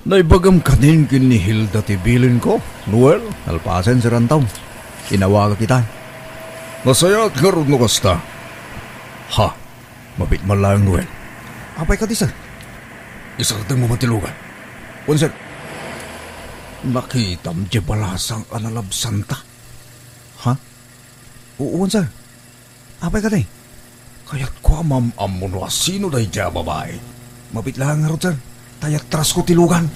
Naibagam kanin kin ni Hilda tibilin ko. Noel, nalpasen si Rantaw. Inawaga kita. Nasaya at ngaroon no kasta. Ha, mabit man lang Noel. Apay ka di sir? Isartang mo matilugan. Sir, nakitam di balasang analabsan ta. Ha? Uwan sir. Apay ka di? Kaya't ko amam mo no asino dahi dya babae. Mabit lang ngaroon sir. Tayak tras ko tilugan.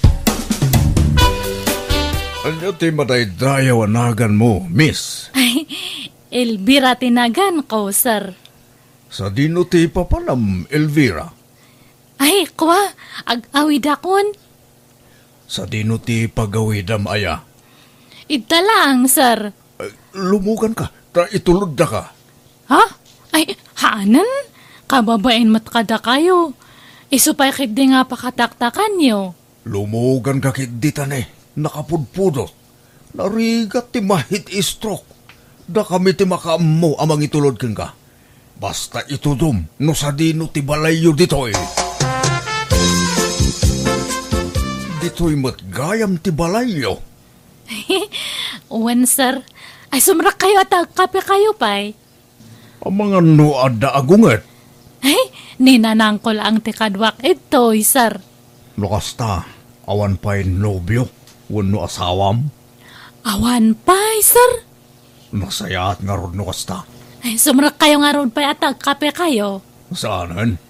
Ano ti matay drayaw anagan mo, miss? Ay, Elvira tinagan ko, sir. Sa dino ti papalam, Elvira? Ay, kwa, ag-awid akon. Sa dino ti pagawidam aya? Ita lang, sir. Lumugan ka, itulod na ka. Ha? Ay, haanan? Kababain matkada kayo. Isupay kit di nga pakataktakan nyo. Lumugan ka kit ditan nakapudpudot. Narigat ti mahit istroke. Da kami ti makaammo amang itulod ken ka. Basta itudom, no sa dino ti balayo ditoy. Ditoy matgayam ti balayo. Uwan, sir. Ay, sumrak kayo at kape kayo, pay. Ang mga nuada agunget. Ay, ninanang ko lang tikadwak ito, sir. Lokasta, awan pa'y nobyo, wano asawam. Awan pa'y, sir. Nasaya at nga ron lokasta. Ay, sumrak kayo nga ron pa'y at kape kayo. Saanan?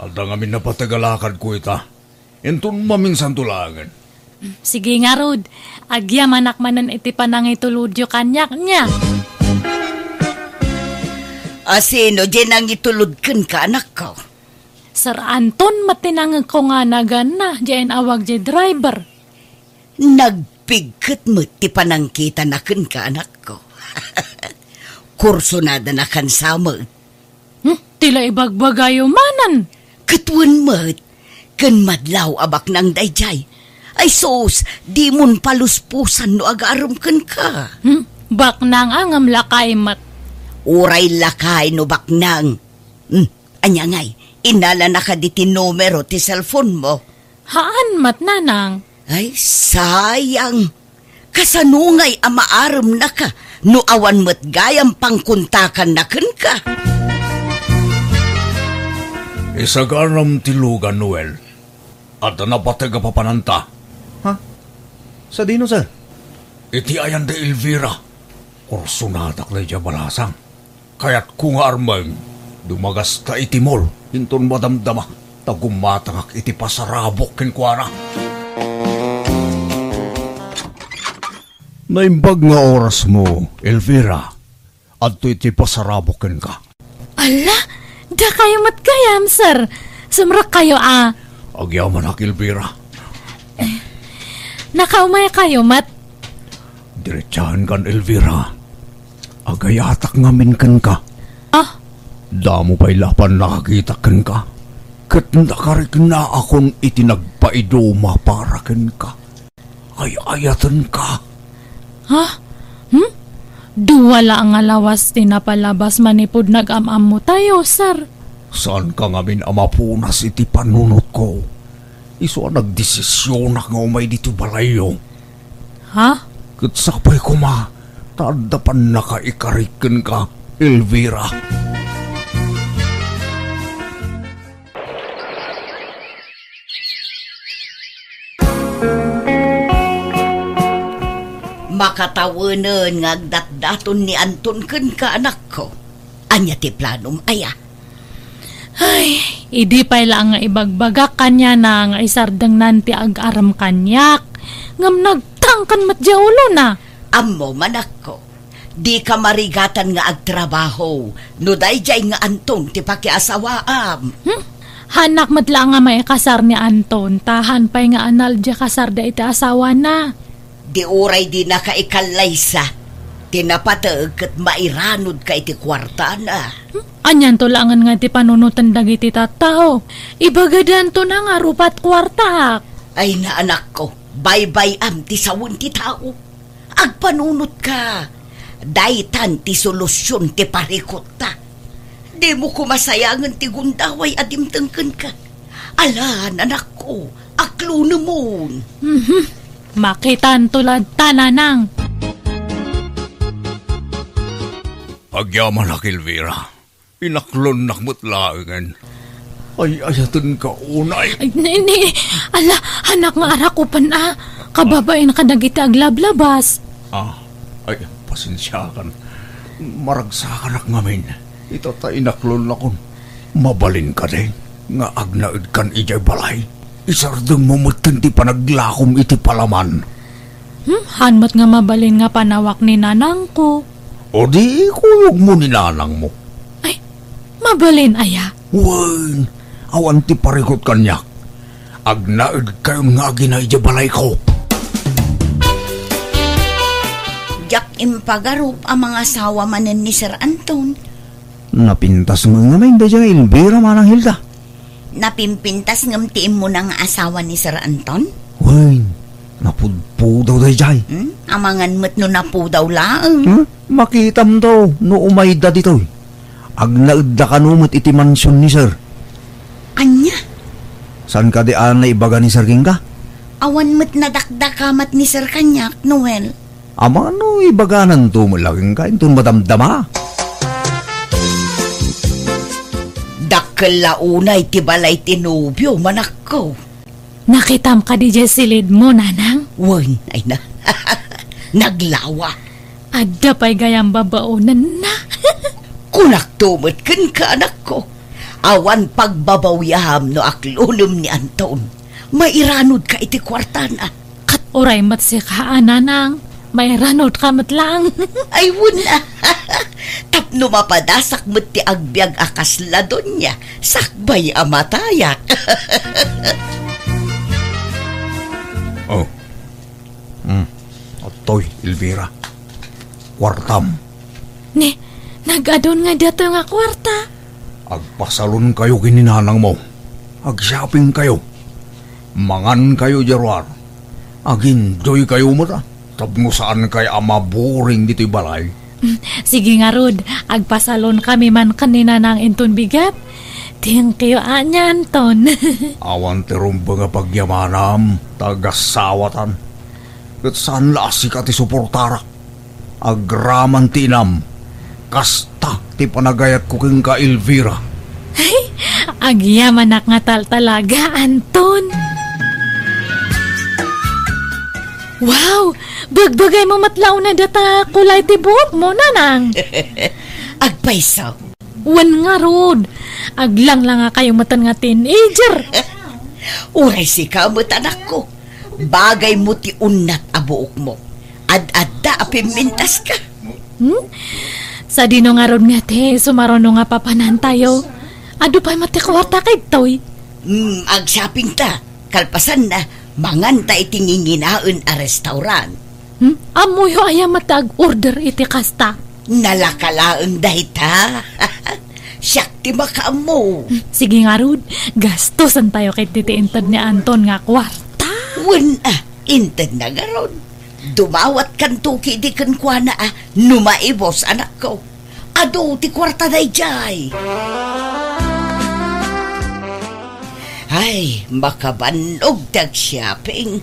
Alda ngamin na patagalakad ko ita. Entun maminsan tulangan. Sige nga, Rod. Agya manak manan iti panang ituludyo kanyak niya. Asino dyan ang ituludkan ka, anak ko? Sir Anton, matinangag ko nga nagan na, dyan awag dyan driver. Nagpigkat mo, ti panangkita na kan ka, anak ko. Kurso na na kan sama. Tila ibagbagayo manan. Katuan mo, kan madlaw abak ng dayjay. Ay sos, di mon paluspusan no agaram kan ka. Bak nang angam lakay mat. Uray lakay no baknang. Anya ngay, inala na ka di ti numero ti cellphone mo. Haan mat nanang? Ay, sayang. Kasanungay amaaram na ka, no awan mat gayam pangkuntakan na kan ka. Isagaram tilugan, Noel. At napataga papananta. Ha? Sa dino, sir? Iti ayan de Elvira. Kursunadak na dya balasang. Kaya't kung armang, dumagas ta iti mall, hinton madamdama, tagumatangak iti pasarabok kenkwara. Naimbag nga oras mo, Elvira, at iti pasarabok ken ka. Ala, da kayo matgayam, sir. Sumrak kayo, Agyaman ak, Elvira. Nakaumay kayo, mat. Diretsahan kan, Elvira. Agayatak ngamin kan ka. Damo pa'y lapan nakakita kan ka. Kat nakarik na akong itinagpaidoma para kan ka. Ay ayatan ka. Ha? Duwala ang alawas tinapalabas manipod nag-amam mo tayo, sir. Saan ka ngamin amapunas iti panunot ko? Iso nagdesisyon na nga umay dito balayo. Ha? Kat sapay ko tadapan na ka ikarikin ka, Elvira. Makatawanan nga agdatdaton ni Anton kan ka, anak ko. Anya ti planom aya. Ay, idi pa'y lang nga ibagbagak kanya na nga isardang nanti ag-aram kanyak. Ngam nagtangkan matya ulo na. Ammo manak ko, di ka marigatan nga agtrabaho, no dayjay nga Anton ti pakiasawaam. Hanak matla nga may kasar ni Anton, tahan pa'y nga anal dya kasar da iti asawa na. Di uray di na ka ikalaysa, tinapatag kat mairanod ka iti kwarta na. Anyan to langan nga ti panunutan dagiti tattao, ibagadan to na nga rupat kwarta. Ay na anak ko, bye-bye am ti sawon ti tao. Agpanunot ka, daytan ti solusyon ti parikot ta. Di mo kumasayangan ti gundaway adimtangkan ka. Alan, anak ko, aklo naman. Makitan tulad tananang. Agyaman ak Elvira. Inaklon nakmutlaangan. Ay, ayatun ka unay. Ay, ni, ala, anak nga arak upan kababain ka nagiti aglablabas. Ay, pasensya kan. Maragsakan ak ngamin. Ito ta inaklon lakon. Mabalin ka din. Nga agnaid kan ijay balay. Isardeng mumutin ti panaglakom iti palaman. Hanmat nga mabalin nga panawak ni nanang ko. O di kuyog mo ni nanang mo. Ay, mabalin aya. Wan, awan ti parikot kanyak. Agnaid kayon nga ginay balay ko. Jak impagarup ang mga asawa manen ni Sir Anton. Napintas mo nga may dyan Elvira manang Hilda. Napimpintas ngam tiim mo ng asawa ni Sir Anton? Wan, napudpudaw dyan. Amangan mo't no napudaw laang. Makitam daw no umayda dito. Agnaid da kanumot iti mansyon ni Sir. Anya? San ka di na ibaga ni Sir King ka? Awan mo't nadakdakamat ni Sir Kanyak, Noel. Ama no ibaganan to mo laging ka, itong madamdama. Dakkel launay ti balay tinubyo, manak ko. Nakitam ka di silid mo, nanang? Wan, ay na. Naglawa. Adda pa'y gayang babaunan na. Kunak tumot kan ka, anak ko. Awan pagbabawyaham no aklunum ni Anton. Mairanod ka iti kwartana. Kat oray mat si ka, nanang. May ranod ka matlang. Ay, wala. Tapno mapadasak mo't ti agbyag akasladon niya. Sakbay amatayak. Otoy, Elvira. Kwartam. Nagadon nga dato nga kwarta. Agpasalon kayo kininanang mo. Ag-shopping kayo. Mangan kayo, Jarwar. Aginjoy kayo mo ta. Tapno saan kay amaboring dito'y balay. Sige nga, Rod. Agpasalon kami man kanina ng inton bigat. Thank you, anya, Anton. Awan terumba nga pagyamanam. Tagasawatan. Kat saan lasi ka ti suportara. Agraman tinam. Kasta ti panagayat ko king ka Elvira. Ay, agyamanak nga talaga, Anton. Wow! Bagbagay mo matlaw na data kulay ti buhok mo, nanang. Agpaisaw. Wan nga, Rod. Aglang lang nga kayo matan nga teenager. Uray si kamot, anak ko. Bagay mo ti unat abuok mo. Ad-adda apimintas ka. Sa dino nga, Rod nga te, sumarono nga papanan tayo. Ado pa'y matikwarta kay toy. Ag-shopping ta. Kalpasan na. Manganta itinginginaon a restaurant. Amoy ho ayam matag-order iti kasta. Nalakalaang dahita. Syakti makaamo. Sige nga, Rod. Gastosan tayo kay titiintad ni Anton nga kwarta. Intad na garon. Dumawat kan tuki di kan kwa na numaibos anak ko. Ado ti kwarta day jay. Ay, makabanog tag-shopping.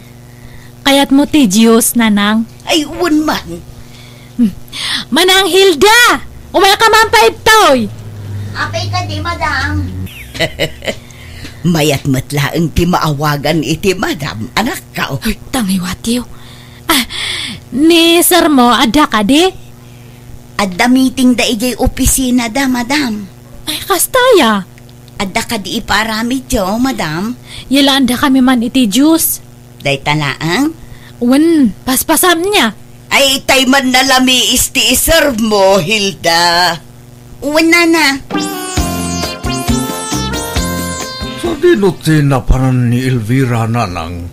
Kaya't mo ti Diyos, nanang. Ay, man. Manang Hilda! Umaya ka man pa itoy! Apay ka di, madam. Mayat matlaang ti maawagan iti, madam. Anak ka. Ay, tangiwatiw. Ni sir mo, ada ka di? Adda meeting da ijay opisina da, madam. Ay, kastaya. Adda ka di iparami jo, madam. Yala anda kami man iti Diyos. Day talaang? Wan, paspasam niya. Ay, tay man nalami isti iserve mo, Hilda. Wana na. Sa dinutin na paran ni Elvira, nanang.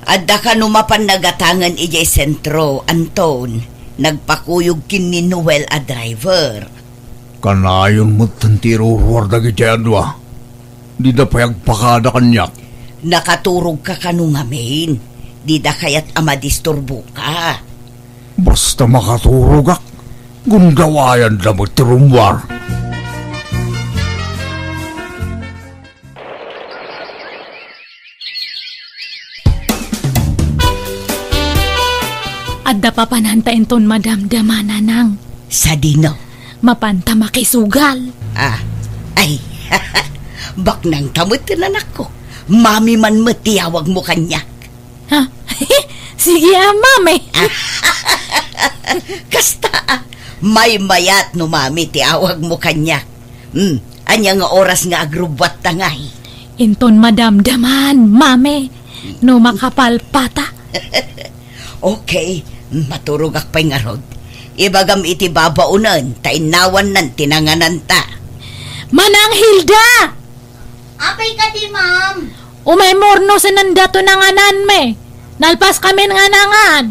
Adda ka numapan nagatangan ijay sentro, Anton. Nagpakuyog kin ni Noel a driver. Kanayon mo tantiro ruwarda gityanwa. Di na payagpakada kanyak. Nakaturog ka kanungamin. Di da kayat amadisturbo ka. Basta makaturog ak. Gundawayan na magtirumwar. Adda pa panantain ton madamdamana nang. Sa dino? Mapanta makisugal. Ay, bak nang tamutin anak ko. Mami man matiyawag mo kanyak. Ha? Sige mami. Kasta, may mayat no mami tiyawag mo kanyak. Anya nga oras nga agrubwat tangay. Inton madamdaman, mami. No makapalpata. Okay, maturog akpay nga rod. Ibagam iti babaunan, tainawan nan tinanganan ta. Manang Hilda! Apay ka di, ma'am. Umay morno sa nandato nanganan me. Nalpas kami nga nangan.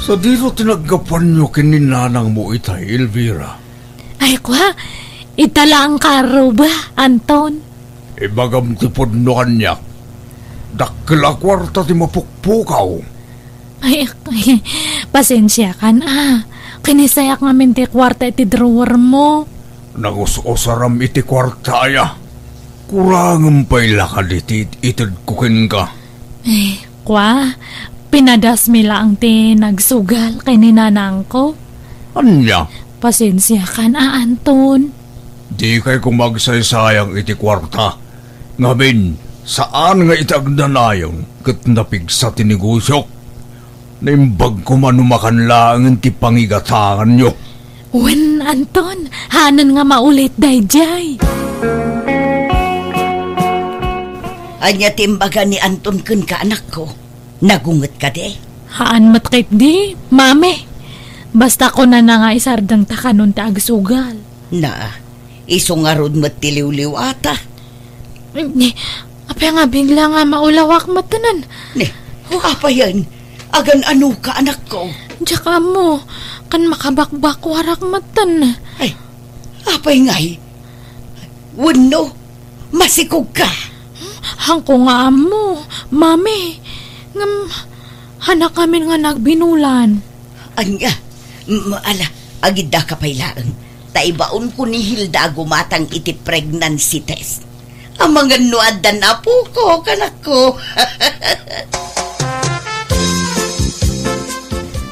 Sa dito tinagapan nyo kininanang mo itay, Elvira. Ay kwa, itala ang karo ba, Anton? Ibagam tipod no kanyak. Dakla kwarta ti mapukpukaw. Ay, pasensya ka na. Kinisayak ngamin ti kwarta iti drawer mo. Nagusosaram iti kwarta aya. Kurangam pa'y lakad iti itid kukin ka. Kwa, pinadas mi lang ti nagsugal kay ninanang ko. Anya? Pasensya ka na, Anton. Di kay kumagsaysayang iti kwarta. Ngamin, saan nga itagnanayon kat napigsa ti negosyok? Naimbag ko manumakan lang ti pangigatangan nyo. Wen, Anton, hanan nga maulit dayjay. Anya timbaga ni Anton kun ka anak ko. Nagungot ka de. Haan matkit di, mami. Basta ko na nga isardang takanon ta agsugal. Na, isungarod matiliw-liw ata. Apa nga bigla nga maulawak matanan. Apa yan? Agan ano ka anak ko? Tsaka mo, kan makabakbak warak matan. Ay, apay ngay. Wano, masikog ka. Hangko nga mo, mami. Hanak kami nga nagbinulan. Anya, agida ka pailaan. Taibaon ko ni Hilda gumatang iti pregnancy test. Ang mga nuadan na po ko, kanak ko.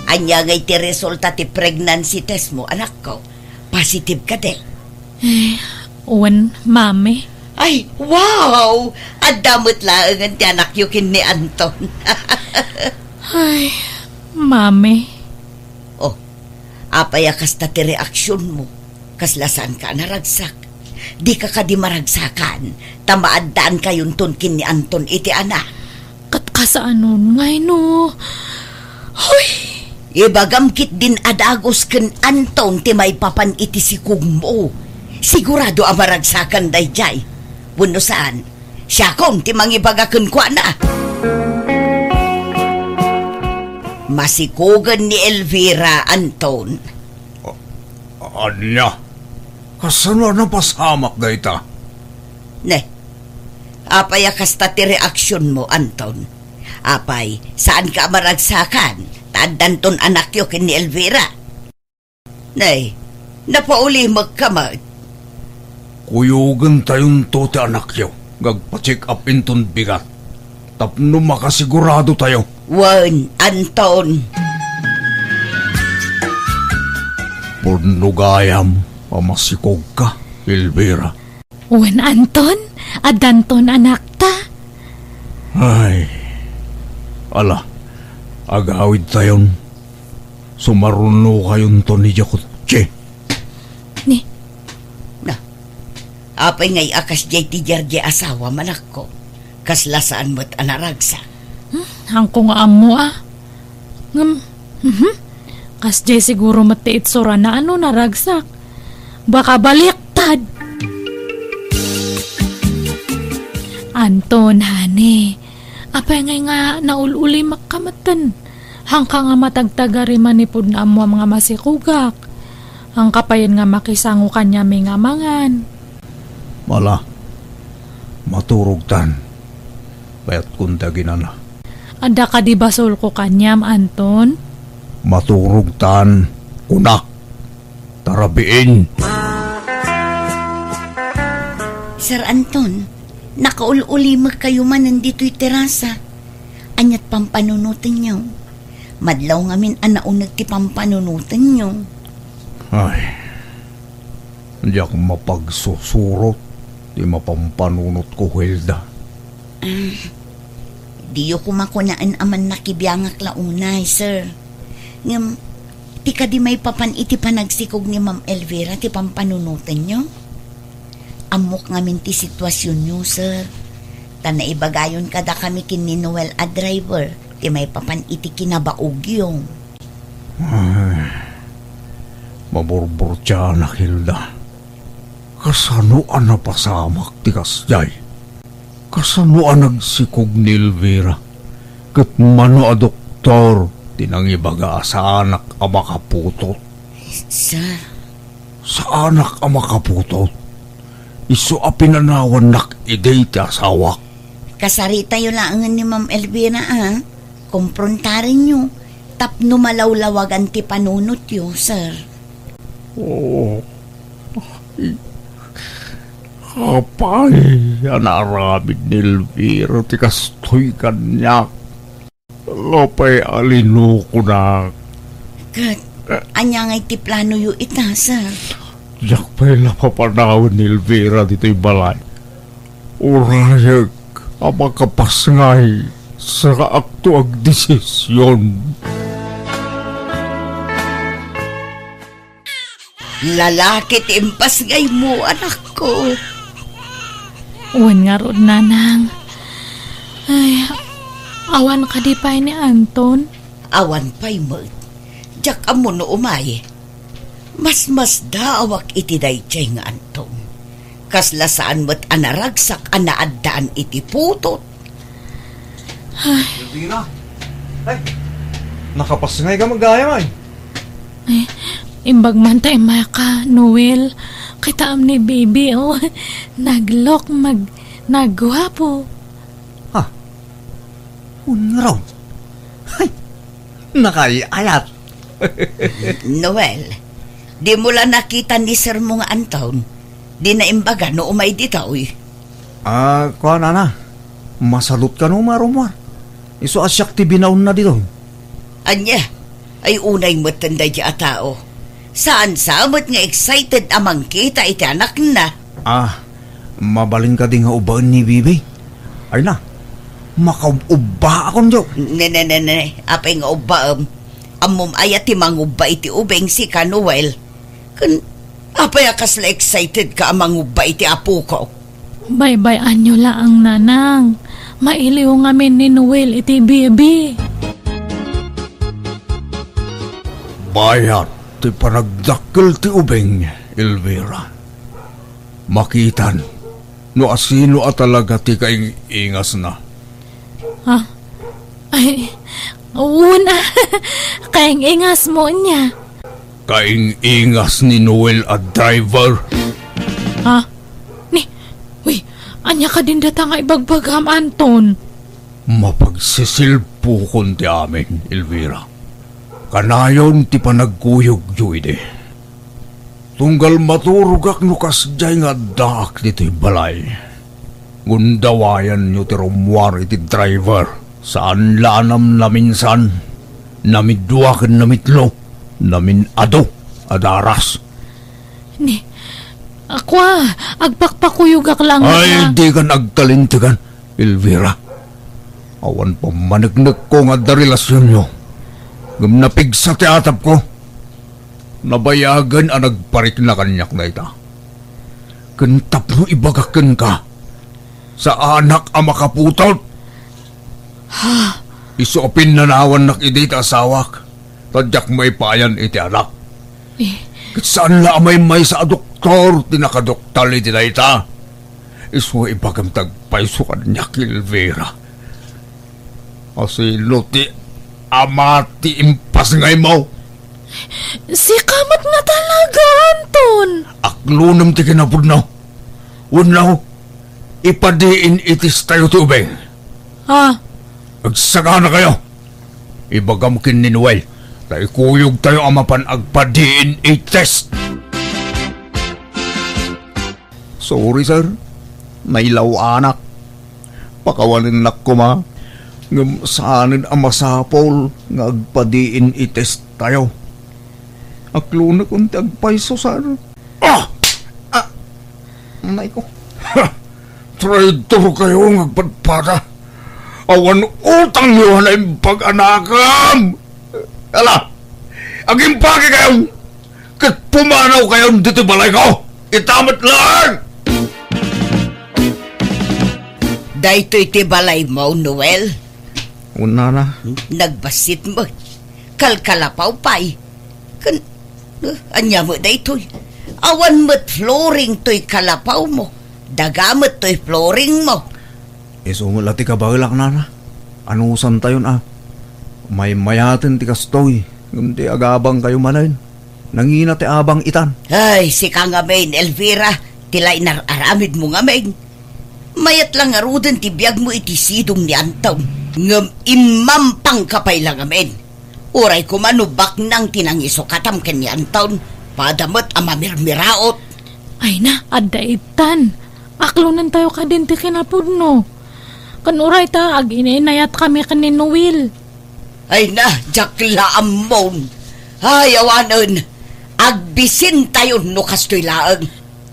Anya nga iti resulta ti pregnancy test mo, anak ko. Positive ka de. Uwan, mami. Ay, wow! Adamot lang ang ti anak yukin ni Anton. Ay, mami. Oh, apaya kasta ti reaksyon mo. Kaslasan ka naragsak. Di ka di maragsakan. Tamaadaan kayon tunkin ni Anton iti anak. Katkasaanon ngay no. Hoy! Ibagamkit din adagos ken Anton ti may papan iti sikug mo. Sigurado ang maragsakan dayjay. Wano saan? Siya kong ti mangibagaken kwa na. Masikugan ni Elvira, Anton. Anya? Kasano na pasamak da ita? Ne, apay kasta ti reaksyon mo, Anton. Apay, saan ka maragsakan? Tadanton anak yo ken ni Elvira. Ne, napauli magkamag. Kuyugan tayon to ti anak yo. Gagpa-check up inton bigat. Tapno makasigurado tayo. Wan, Anton. Purnugayam, pamasikog ka, Elvira. Wan, Anton? Adanton anak ta? Ay, ala, agawid tayon. Sumaruno kayon to ni Jakotche. Ni? Na, apay ngay akas jay ti jarje asawa manak ko. Kaslasaan mo't anaragsa. Hangko nga amo Kas jay siguro matiit sura na ano naragsak. Baka baliktad. Anton, hane. Apay ngay nga naululi makamatan. Hangka nga matagtagari manipod na amo mga masikugak. Ang kapayan nga makisango kanya may ngamangan. Mala, maturog tan. Bayat kundagin na. Ada ka di basol ko kanyam, Anton? Maturog tan, kunak. Tarabiin. Sir Anton, nakaululi kayo man nandito'y terasa. anyat pampanunutin nyo. Madlaw ngamin anaunag ti pampanunutin nyo. Ay, hindi ako mapagsusurot. Di mapampanunot ko, Hilda. Diyo kumakunaan aman nakibiyangak launay, sir. Ngam, ti ka di may papan iti panagsikog ni Ma'am Elvira ti pampanunutin nyo. Amok ngamin ti sitwasyon nyo, sir. Tanaibagayon kada kami kin ni Noel a driver. Ti may papan iti kinabaog yung. Ay, maburbur siya na, Hilda. Kasanuan na pasamak ti kasjay. Kasanuan nagsikog ni Elvira. Kat mano a doktor, tinangibaga sa anak a makaputot. Sir? Sa anak a makaputot. Iso a pinanawan nak iday ti asawak. Kasari tayo lang ni Ma'am Elvira, Kumprontarin nyo. Tapno malawlawagan ti panunot yo, sir. Oo. Apay, anaramid ni Elvira ti kastoy kanyak. Lopay alino ko na. Kat, anya ngay ti plano yu ita, sir. Diyak pa'y napapanawin ni Elvira dito'y balay. Urayag, ang makapasngay sa kaakto ag desisyon. Lalaki timpas ngay mo, anak ko. Uwan nga ron, nanang. Ay, awan ka di pa ni Anton. Awan pa'y mo. Diyak amo no umay. Mas daawak iti dayjay nga Anton. Kaslasaan mo't anaragsak anaadaan iti putot. Elvira? Ay, nakapasngay ka mag-gaya, Ay, imbag man tayo maka, Noel. Kita ni baby, naglok, nagwapo. Ha? Unraw? Ay, nakaiayat. Noel, di mo lang nakita ni Sir mo nga Anton. Di na imbaga no umay ditaw. Kuha na. Masalot ka no, marumar. Iso asyak ti binaon na dito. Anya, ay unay matanda di a tao. Saan samot nga excited amang kita iti anak na? Mabalin ka din nga ubaan ni Bibi. Ay na, makauba akong jo. Ne, apay nga ubaam. Amom ayat ti manguba iti ubeng si Noel. Kun, apay akasla excited ka amang uba iti apo ko. Bye-bye anyo lang, nanang. Mailiw ngamin ni Noel iti baby. Bayat ti panagdakkel ti ubeng, Elvira. Makitan, no asino at talaga ti kaingas na. Ha? Ay, una. Kaingas mo niya. Kaingas ni Noel at driver. Ha? Uy, anya ka din data nga ibagbagam, Anton. Mapagsisilpo kon ti amin, Elvira. Kanayon ti panagkuyog juide. Tunggal maturugak nukas jay nga daak dito'y balay. Gundawayan nyo ti rumwar iti driver. Saan lanam na minsan. Namidwakan namitlo. Namin ado adaras. Akwa, agpakpakuyugak lang. Ay, di ka nagkalintigan, Elvira. Awan pa managnag ko nga da relasyon nyo. Gumnapig sa teatap ko. Nabayagan ang nagparik na kanyak na ita. Kantap mo ibagakan ka sa anak ang makaputot. Ha? Isopin na nawan nak iti asawak. Tadyak may payan iti anak. Saan la may sa doktor tinakadoktal iti na ita. Iso ibagam tagpaiso kanyak, Elvira. Asilo ti amati impas ngay mo. Si kamat nga talaga, Anton. Aklunam ti kinapudnaw. Unaw, ipadiin itis tayo ti ubeng. Ha? Agsaga na kayo. Ibagam kin ni Noel. Tayo kuyog tayo amapan agpadiin itis. Sorry, sir. Nailaw anak. Pakawanin nak ko, ma. Ngam saanin ang masapol nga agpadiin itest tayo. Aklo na kung tagpaiso sana. Nay ko. Traitor kayo ng agpadpada. Awan utang nyo na yung pag-anakam. Ala, aging pagi kayo. Kat pumanaw kayo dito balay ko. Itamat lang. Dahito iti balay mo, Noel. Una na. Nagbasit mo. Kalkalapaw pa'y. Anya mo dahito'y. Awan mo't flooring to'y kalapaw mo. Dagamot to'y flooring mo. Isumula ti kabalak na. Anusan tayo na. May mayatin ti kastoy. Ngumti agabang kayo manayin. Nangina ti abang itan. Ay, si ka nga main, Elvira. Tilay nararamid mo nga main. Mayat lang nga ruden ti biyag mo iti sidong ni Anton. Ngam imampang kapay lang nga main. Uray kumanubak nang tinangiso katam ken ni Anton. Padamot amamirmiraot. Ay na, adda itan. Aklunan tayo ka din ti kinapudno. Kanuray ta, ag ininayat kami kanin Noel. Ay na, jakla amon. Ay, awanon. Agbisin tayo no kastoy laang.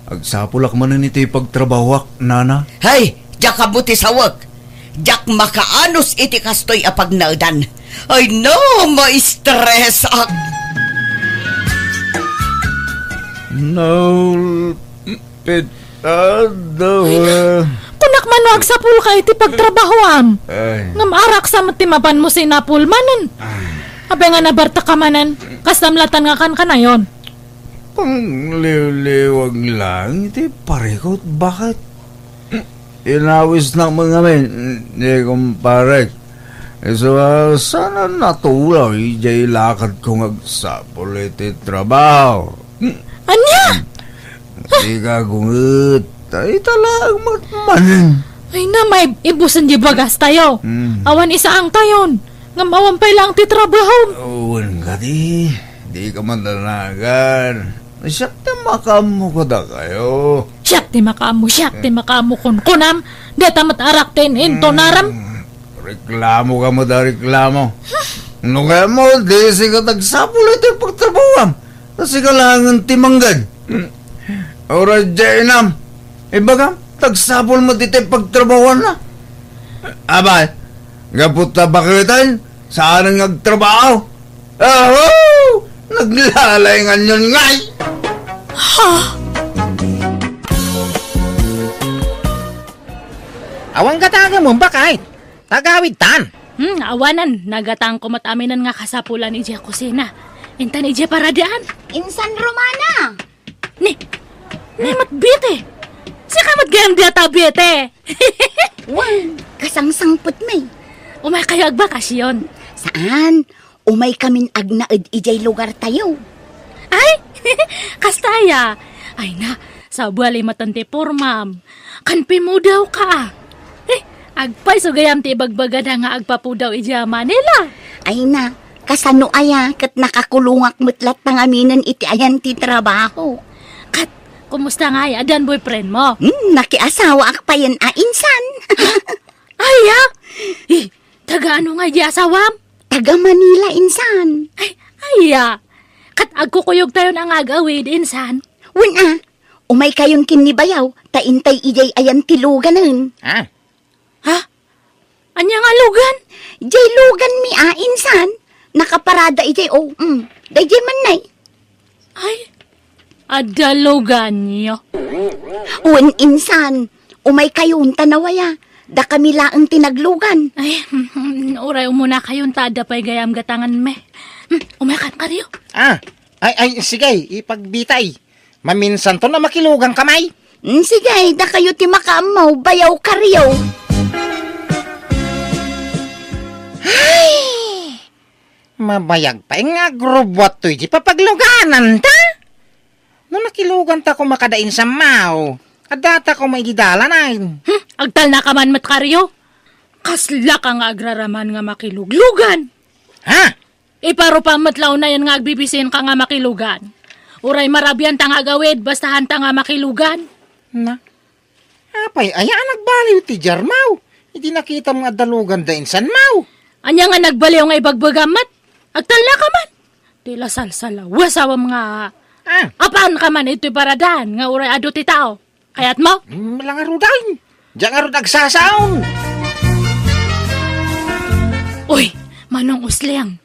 Agsapulak man iti pagtrabawak, nana. Hay, jak kabuti sawag. Jak makaanos iti kastoy apagnaudan. Ay no, ma-stress ak. No, pitado. Kunak man wag sa pul ka iti pagtrabahoam. Ay. Ngam arak sa matimapan mo si napulmanan. Abe nga nabarta ka manan, kasamlatan nga kan kanayon. Pangliw-liwag lang, iti parekot, bakit? Inawis ng mga men, hindi kumparek. So, sana natulaw, ijay lakad kong agsapol iti trabaho. Anya? Hindi ka gungot, ay talag matmanin. Ay na, may ibusan di bagas tayo. Awan isa ang tayon. Ngam awan pa lang ti trabaho. Uwan ka di ka mandanagan. Siyak na makamu ko da kayo. Siyak ti makamu kunam. Deta matarak ten into naram. Reklamo ka mo da reklamo. No kaya mo, di siya tagsapul ito yung pagtrabuham. Kasi kalangan timanggad. Ora jainam. Ibaga, tagsapul mo dito yung pagtrabuhan na. Abay, gaputa bakitan, saan ang nagtrabaho? Naglalayngan yun ngay. Ha? Awang kataga mo ba kahit? Tagawid tan. Awanan, nagatang ko mataminan nga kasapulan ni Jia kusina. Intan ni Jia paradaan. Insan Romana. Ni matbite. Si kamat gayang diya tabite. Wang, kasangsangpot may. Umay kayo agbakasyon. Saan? Umay kamin agnaed ijay lugar tayo. Ay, kastaya. Ay na, sa buwali matante pormam. Kanpi mo daw ka. Agpay so gayam ti bagbagada nga agpapudaw ija Manila. Ay na, kasano aya kat nakakulungak mutlat ng aminan iti ayan ti trabaho. Kat, kumusta nga adan boyfriend mo? Nakiasawa ak pa yan insan. Ay, taga ano nga di asawam? Taga Manila insan. Ay, kat agkukuyog tayo ng agawid insan. Wala, umay kayong kinibayaw, taintay ijay ayan ti luganan. Ha? Anya nga lugan? Jay lugan mi insan. Nakaparada ijay dayjay man nay. Ay, ada lugan niyo. Wen insan, umay kayon tanawaya. Da kami laang tinaglugan. Ay, uray muna kayong tada pa'y gayam gatangan me. Umakan ka riyo. Ay, sige, ipagbitay. Maminsan to na makilugang kamay. Sige, da kayo ti makamaw, bayaw karyaw. Ay, mabayag pa nga grubot to iti papagluganan ta. No nakilugan ta ko makadain sa mau. Kadata ko may gidalanan. Agtal na kaman mat karyo. Kasla ka nga agraraman nga makiluglugan. Ha? Iparo pa matlaw na yan nga agbibisin ka nga makilugan. Uray marabyan ta nga gawid, bastahan ta nga makilugan. Na? Apay, ayaan nagbaliw ti Jarmaw. Hindi nakita mga dalugan da insan mau. Anya nga nagbaliw nga ibagbagamat. Agtala ka man. Tila salsala. Wasawa mga... Apan ka man ito'y paradan nga uray ado ti tao. Kayat mo? Malang arudan. Diyan arud agsasaon. Uy, manong usliang.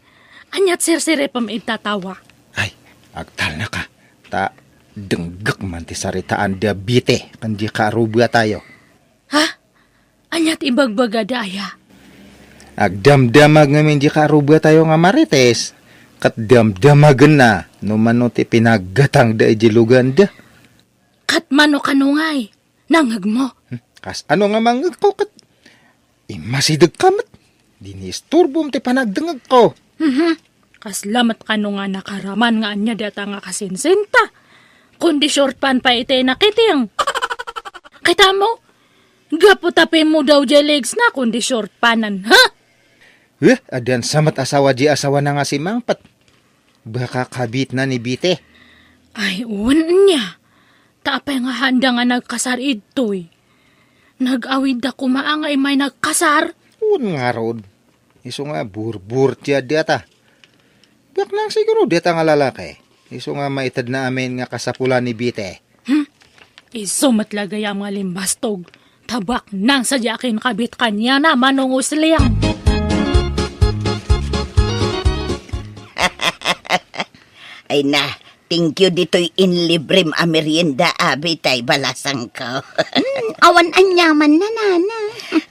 Anyat sirsire pam itatawa. Ay, agtal na ka. Ta, denggak man ti saritaan diabete. Kandi ka arubya tayo. Ha? Anyat ibagbaga daya. Agdamdamag ngamin di ka arubya tayo nga marites. Kat damdamagan na. No mano ti pinaggatang da ijilugan da. Kat mano kanungay. Nangag mo. Kas ano nga mangag ko kat. Imasidag kamat. Dinisturbom ti panagdangag ko. Kas lamat kano nga nakaraman nga anya data nga kasinsinta. Kundi short pan pa ite nakiting. Kita mo? Gaputapin mo daw dya legs na kundi short panan, ha? Adan samat asawa di asawa na nga si Mangpat. Baka kabit na ni Bite. Ay, uwan niya. Taapay nga handa nga nagkasar ito'y. Nag-awid da kumaangay may nagkasar. Uwan nga rod. Iso nga burbur tiya data. Bak lang siguro data nga lalaki. Iso nga maitad na amin nga kasapula ni Bite. Iso matlagay ang mga limbastog. Tabak nang sadyakin kabit kanya na manong usliyang. Ay na, thank you dito'y inlibrim a merienda abi tay balasang ko. Awan anyaman na nana.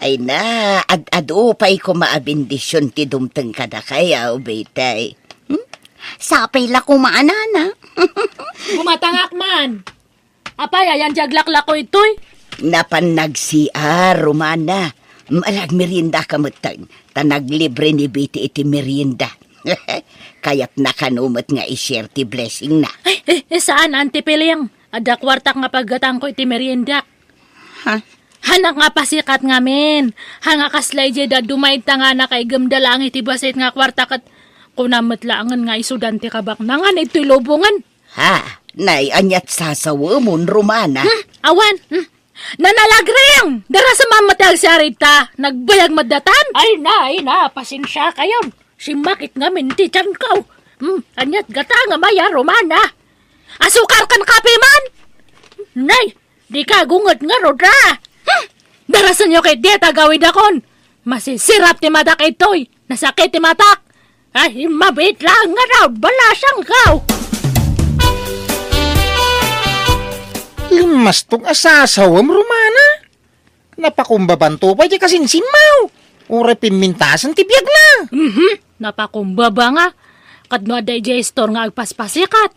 Ay na, ad-ado pa'y ko maabindisyon ti dumteng kada kayaw, betay. Sapay la kumaanana. Kumatangak man. Apay, ayan jaglak-lak ko ito'y. Napan nagsiar, Romana. Malag merienda kamutang. Tanaglibre ni Biti iti merienda. Kaya't nakanumot nga i-share ti blessing na. Saan, Auntie Piling? Ada kwartak nga paggatang ko iti merienda. Ha? Hanak nga pasikat nga men. Hanga kaslay jeda dumayd ta nga na kay gamdalang iti basit nga kwartak at kunamatlaangan nga isudan ti kabak nangan ito'y lobongan. Ha? Nay, anyat sasawa mo, Romana. Awan, nanalagring! Dara sa mamatag si Arita, nagbayag madatan. Ay na, pasensya kayon. Si makit nga minti tiyan ko. Anyat gata nga maya, Romana. Asukar kan kape man. Nay, di ka gungot nga rodra. Darasan nyo kay dieta gawid akon. Masisirap ti matak ito'y. Nasakit ti matak. Ay, mabit lang nga raw. Balasang kaw. Limas tong asasawam, Romana. Napakumbabanto pa di kasinsimaw. Ure pimintasan ti biyag na. Napakumbaba nga. Kadno aday jay store nga agpaspasikat.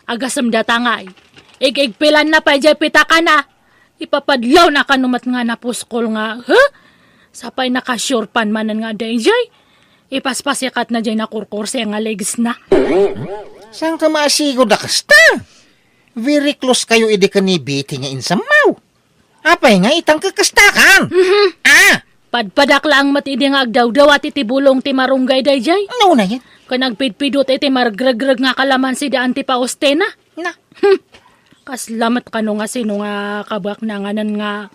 Agasam data nga ay. Igpilan na pa jay pitaka na. Ipapadlaw na kanumat nga napuskol nga. Sapay nakasyurpan manan nga aday jay. Ipaspasikat na jay nakurkurse nga legs na. Saan ka maasigo da kasta? Very close kayo idi ka ni Betty nga insamaw. Apay nga itang kakastakan. Padpadakla ang matidi nga agdawdaw at itibulong ti marunggay dayjay. Ano na yan? Kanagpidpidot iti margrag-grag nga kalaman si daan ti paustena. Na. Kaslamat ka nga sino nga kabak na nganan nga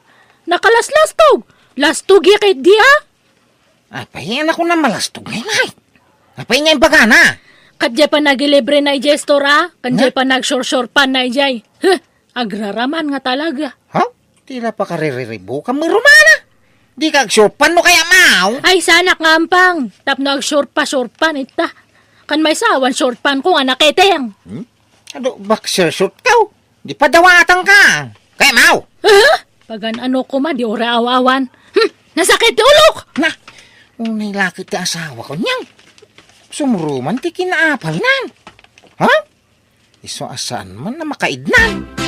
nakalaslastog. Lastog yakit di Apay yan ako na malastog ngay. Apay nga yung baga na. Kadya pa nagilibre na ijay store Kadya pa nagshore-shore pa na ijay. Agraraman nga talaga. Ha? Tila pa kaririribo ka mo, Romana. Di ka agsurpan mo kaya mau? Ay, sanak nga ampang. Tapno agsurpan ita. Kan may sawan surpan ko nga nakiteng. Ano, boxer short ka? Di pa dawatan ka. Kaya mau? Pagan ano ko ma, di ora awawan. Nasakit ulok! Na, unay lakit ti asawa ko niyang. Sumuruman ti kinaapal nan. Ha? Iso asan man na makaidnan.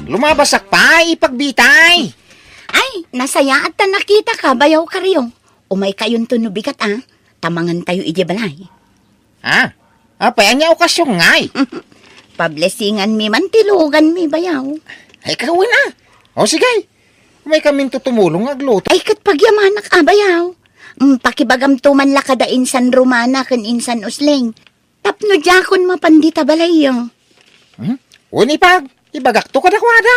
Lumabasak pa, ipagbitay. Ay, nasaya at nakita ka, bayaw ka riyo. Umay kayon to nubigat tamangan tayo idibalay. Apay anya okasyon ngay. Pablesingan mi man tilugan mi bayaw. Ay kawin na. O sige, may kaming tutumulong agluto. Ay kat pagyamanak bayaw. Pakibagam tuman la kada insan Romana kan insan Usling. Tapno jakon mapandita balayo. Unipag, ibagak to kadakwada.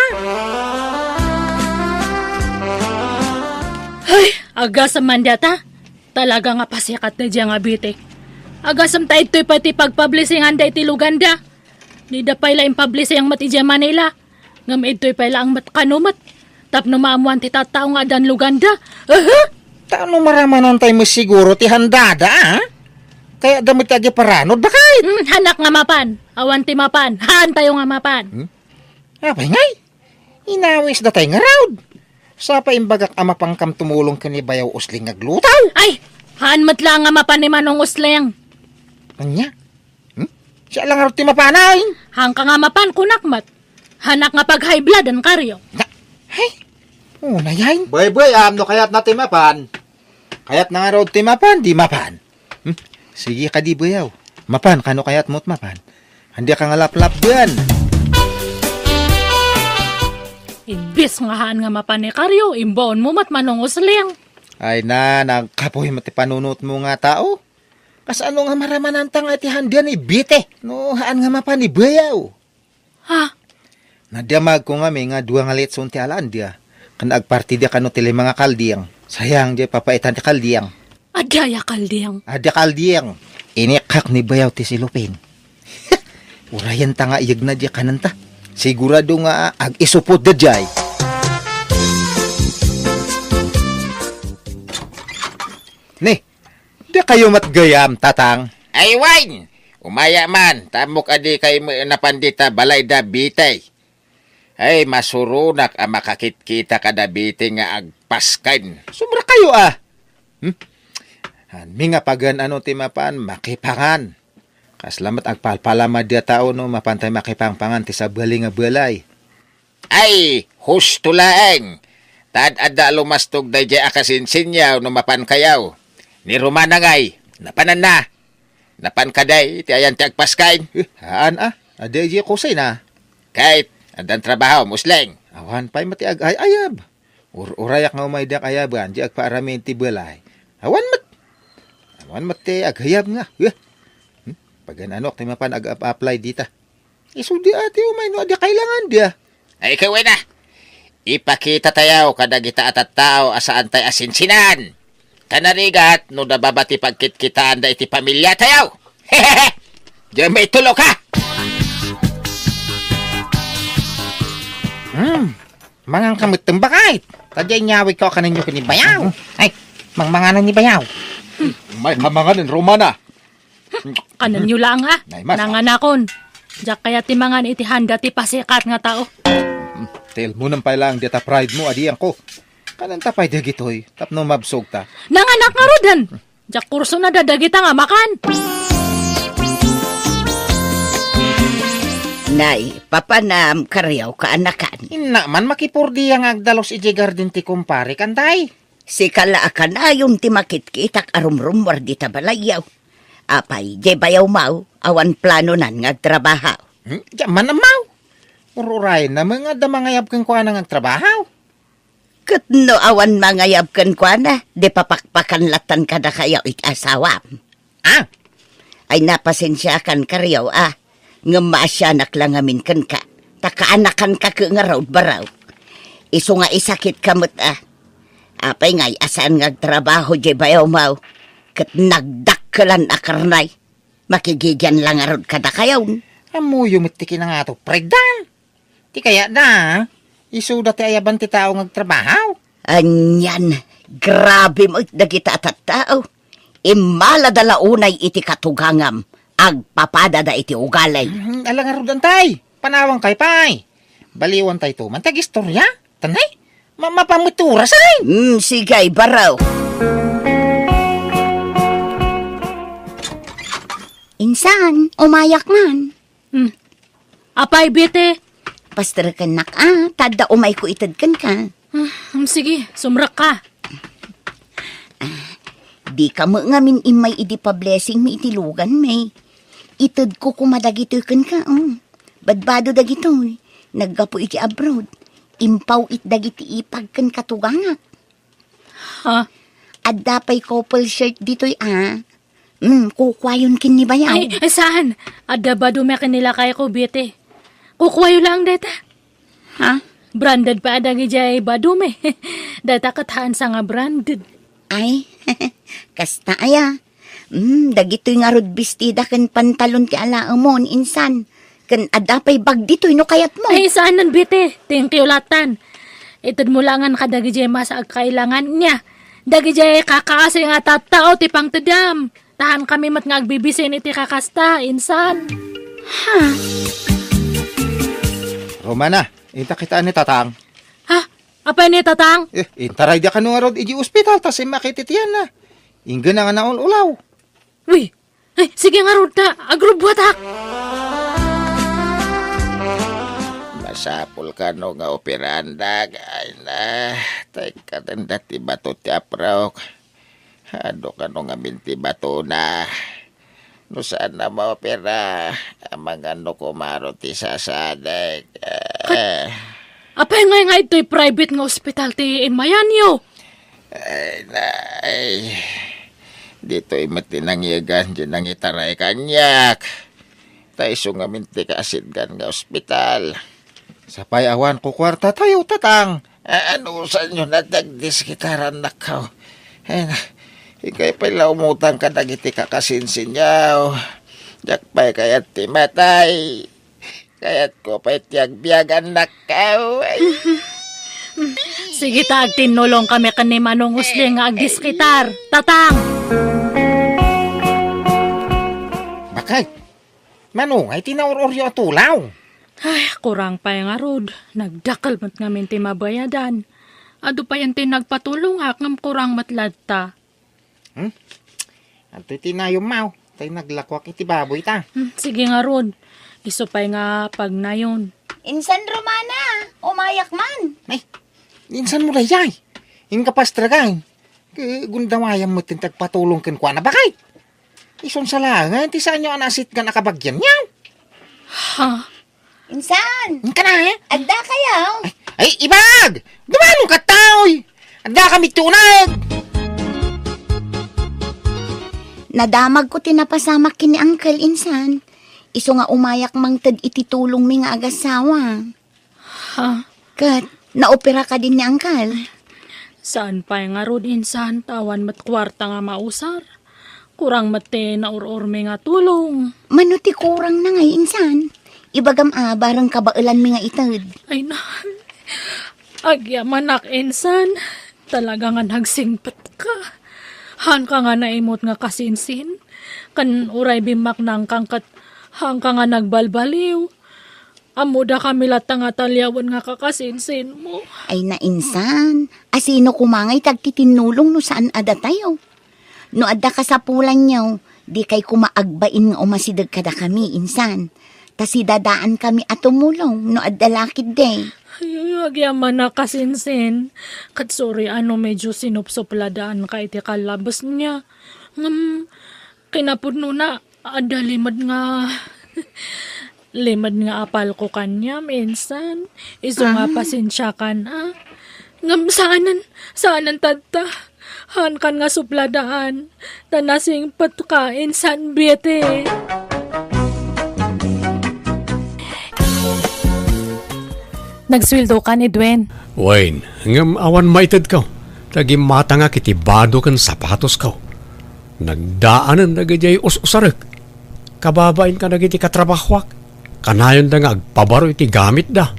Agasam man data, talaga nga pasikat na dyan nga biti. Agasam tayo ito'y pati pagpublisingan da iti Luganda. Nida pala yung publising ang mati dyan Manila. Ngam ito'y pala ang matkanumat. Tapno maamuan ti tatao nga dan Luganda. Taano maramanan tayo masiguro ti handada, ha? Kaya damit agi paranod, bakit? Hanak nga mapan. Awan ti mapan. Haan tayo nga mapan. Apay ngay, inawis da tayo nga raud. Sa pa imbagak ama pangkam tumulong kani bayaw usling aglutaw. Ay, haan matla nga mapan ni Manong Usleng. Anya? Siya lang raud ti mapanay. Hang ka nga mapan kunakmat. Hanak nga pag high blood ang karyo. Ay, una yan. Boy, no kayat na timapan. Kayat na nga raud ti mapan, di mapan. Sige ka di bayaw. Mapan, kano kayat mo't mapan? Handi ka nga lap-lap dyan. Imbis nga haan nga mapan ni karyo, imbaon mo mat Manong Usleng. Ay na, nagkapoy mati panunot mo nga tao. Kas ano nga maramanan tang iti handian ibite. No, haan nga mapan ni bayaw. Ha? Nadamag ko nga may nga duwa nga letson ti alaan dia. Kan agparti dia kano tili mga kaldiyang. Sayang dia papaitan ti kaldiyang. Adaya kaldiyang. Ada kaldiyang. Inikak ni bayaw ti silupin. Urayan ta nga iyag na dia kananta. Sigurado nga ag isupod da jay. Ni, di kayo matgayam, tatang. Ay, wine! Umaya man, tamok adi kay napandita balay da bitay. Ay, masurunak ang makakit-kita kada bitay nga agpaskan. Sumra kayo Minga pagan ano ti mapan, makipangan. Kaslamat agpalpalama dia tao no, mapantay makipangpangan ti sabali nga balay. Ay, husto laeng. Tad ada lumastog da jay akasinsinyaw no mapan kayaw. Ni Romana ngay, napanan na. Napan kaday, ti ayan ti agpaskain. Haan ade jay kusay na. Kahit, adan trabaho, musleng. Awan pa'y mati ayab. Urayak nga umay dak ayaban, jay agpaaramin ti balay. Awan mati aghayab nga. Pagan ano, ti mapan ag-apply dita. Isudi ati umay no, adi kailangan dia. Ay, ikaw na. Ipakita tayo kada kita atat tao asaan tayo asinsinan. Kanarigat, no nababati pagkitkitaan da iti pamilya tayo. Hehehe! Diyan may tulo ka! Mangang kamit tembakait. Tadyay nyawig ko kaninyo kini bayaw. Ay, mangmanganan ni bayaw. May kamanganin, Romana. Kanan nyo lang ha. Naimas, Nanganakon. Diyak kaya timangan iti handa ti pasikat nga tao. Tel mo nang pailang dita pride mo, adiyan ko. Kanan tapay dagitoy, tapno mabsog ta. Nanganak nga rodan. Diyak kurso na dadagita nga makan. Nay, papanam karyaw kaanakan. Inna man makipurdi ang agdalos iji garden ti kumpare kantay. Si kalaakan ayon ti makitkitak arumrumwar di tabalayaw. Apay, di bayaw mau, awan plano nan nga trabaho. Diyaman na mau. Ururay na mga damangayab kang kuha ng trabaho. Katno awan mangayab kan kwa na, di papakpakan latan kada kayaw it asawam. Ay napasensya kan karyaw nga maasyanak lang amin kan ka. Takaanakan ka nga raw baraw. Iso nga isakit kamot Apay ngay asaan nga trabaho di bayaw mau. Kat nagdakkelan akarnay. Makigigyan lang arod kada kayaw. Amo yumitikin na nga to, predan. Ti kaya na, isuda ti ayaban ti tao ngagtrabaho. Anyan, grabe mo dagita at tao. Imala dala unay iti katugangam. Agpapadada iti ugalay. Alang arudan tay, panawang kay pay. Baliwan tay to, mantag istorya. Tanay, mapamutura say. Sigay, baraw. Insan, umayak man. Apay, bite. Pastor ka nak, tada umay ko itad kan ka. Sige, sumrak ka. Di ka mo ngamin imay idi pa blessing mi itilugan, may. Itad ko kumadagito kan ka, Badbado dagito, naggapo iti abroad. Impaw it dagiti ipag kan katugangak. Ha? Adda pa'y couple shirt dito'y, kukwayon kin ni bayaw. Ay, saan? Adda ba dumekin nila kay ko, bite? Kukwayo lang data. Ha? Branded pa adang ijay badume. Data katahan sa nga branded. Ay, kasta aya. Dagito'y nga rod bestida kan pantalon ti alaamon, insan. Kan adapay bag dito'y no kayat mo. Ay, saan nun, Bite? Thank you, Latan. Itad mo langan ka dagi jay masa kailangan niya. Dagi jay kakaasi nga tatao ti pang tedam. Tahan kami mat nga agbibisin iti kakasta, insan. Ha? Romana, inta kita ni tatang. Ha? Apa ni tatang? Intaray da ka nung arod iji ospital, tas makititiyan na. Ingga na nga naul-ulaw. Uy, ay, sige nga ruta, agrubuatak. Masapul ka no nga operandag. Ay na, tay katanda ti bato ti apraw. Ano ka no nga minti bato na. No saan na maopera. Amang ano kumaro ti sasadag. Apay nga ito'y private nga hospital ti Mayanyo. Ay na, ay. Dito'y matinangyagan dyan ang itaray kanyak. Tayo nga minti kaasid gan nga ospital. Sapay awan ko kwarta tayo, tatang. Ano sa inyo na dagdiskitaran na ka? Ikay pala umutang ka dagiti kakasinsin niyaw. Jakpay kayat ti matay. Kayat ko pa'y tiyagbiyagan na ka. Sige ta, agtinulong kami kani manong usli nga agdiskitar. Tatang! Bakay, manungay tinauroryo at tulaw. Ay, kurang pa nga rod. Nagdakal mat ngamin ti mabayadan. Ado pa yan ti nagpatulong ngam kurang matlad ta. Anto'y tinayom mau. Tayo naglakwak iti baboy ta. Sige nga rod. Iso pa nga pag na yun. Insan Romana, umayak man. Ay, insan mo rayay. Yung kapastragay. Gundawayang mo tintagpatulong kin kwa na bakay. Ison sa langan, ti saan nyo anasit ka nakabagyan niyaw. Ha? Insan, Yung ka na eh. agda kayaw. Ay, ibag! Dumanong ka taoy! Anda kami tunag! Nadamag ko tinapasamak kini Uncle, insan. Iso nga umayak mang tad ititulong mi nga agasawa. Ha? Kat, naopera ka din ni Uncle. Saan pa nga rod insan? Tawan mat kwarta nga mausar. Kurang mate na urorme nga tulong. Manuti kurang na ngay, insan. Ibagam barang kabailan mi nga itad. Ay na. Agyaman insan. Talaga nga nagsingpat ka. Han ka nga naimot nga kasinsin. Kan uray bimak nang kangkat. Han ka nga nagbalbaliw. Amuda kami lata nga talyawan nga kakasinsin mo. Ay na, insan. Asino kumangay tagtitinulong no saan ada tayo. No ada ka sa pulan nyaw, di kay kumaagbain nga umasidag kada kami, insan. Tasi dadaan kami at tumulong no ada lakid day. Ay, agyaman na kasinsin. Kat sorry, medyo sinupsupladaan ka iti kalabas niya. Kinapudno na, ada limad nga apal ko kanya, minsan. Iso nga pasensya ka na. Ngam saanan tadta. Han kan nga supladaan. Tanasing patkain san biyete. Nagswildo ka ni Dwen. Wayne, ngam awan maited ka. Tagi mata nga kitibado kan sapatos ka. Nagdaanan na gajay us-usarek. Kababain ka na giti katrabahwak. Kanayon da nga agpabaro iti gamit da.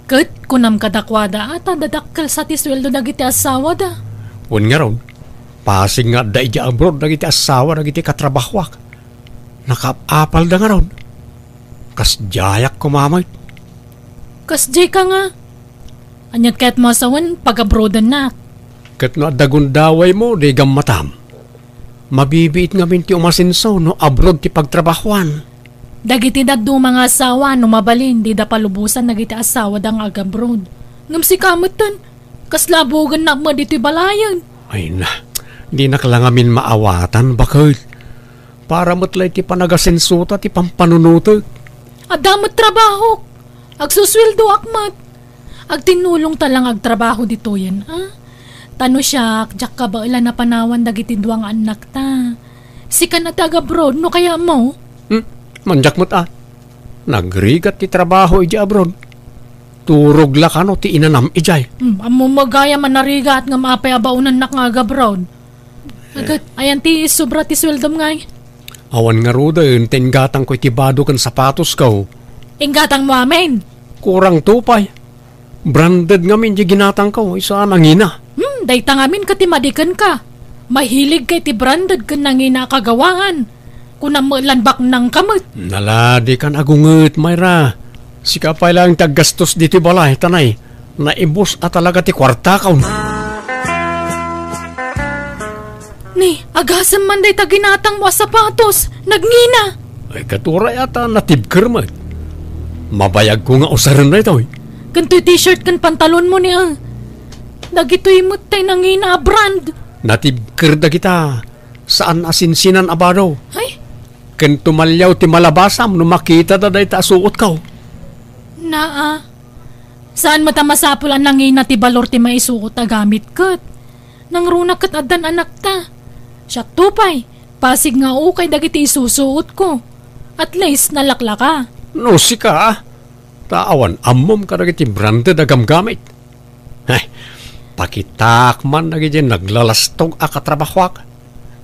Kat, kunam kadakwada ata dadakkel sa tisweldo na giti asawa da. Un nga ron, pasing nga da iti abroad na giti asawa na giti katrabahwak. Nakapapal da nga ron. Kas jayak kumamay. Kas jay ka nga. Anyat kahit masawan, pag-abroadan na. Kat no adagundaway mo, di gammatam. Mabibiit nga minti umasinso no abroad ti pagtrabahuan. Dagiti daddo mga asawa no mabalin, di da palubusan nagiti asawa dang agabroad. Ngam si kamutan, kas labugan na mo dito'y balayan. Ay na, di nakalangamin maawatan bakit? Para matlay ti panagasensuta ti pampanunutag. Adamot trabaho. Agsusweldo akmat. Agtinulong talang agtrabaho dito yan, ha? Tano siya, jak ka ba ilan na panawan dagiti duwang anak ta? Sika na taga-abroad, no kaya mo? Manjak mo't nagrigat ti trabaho iji abroad. Turog la ka no ti inanam ijay. Amo magaya manariga at nga mapay abaunan nak nga agabroad. Agad, ayan ti sobra ti sweldom ngay. Awan nga ruda yun, gatang ko itibado kan sapatos ko. Inggatang mo amin. Kurang tupay. Branded nga min di ginatang ko, isa nangina. Dayta ngamin katimadikan ka. Mahilig kay ti branded kan nangina kagawaan. Kunang lanbak ng kamot. Naladi kan agunget, Mayra. Sika pa lang taggastos dito balay, tanay. Naibos at talaga ti kwarta ka. Ni, agasam man day taginatang mo sapatos. Nagngina. Ay katura yata natibker mo. Mabayag ko nga usaran na ito. Ganto'y t-shirt kan pantalon mo niya. Dagito'y mutay nangina brand. Natibker da kita. Saan asinsinan abado? Ay? Ken tumalyaw ti malabasam no makita da day taasuot ka. Naa. Saan matamasapol ang nangina ti balor ti maisuot na gamit kat? Nang runa kat adan anak ta. Siya tupay. Pasig nga ukay dagiti isusuot ko. At least nalakla ka. No, sika. Taawan, amom ka dagiti branded agam gamit. Ay, pakitak man dagiti naglalastog akatrabahwak.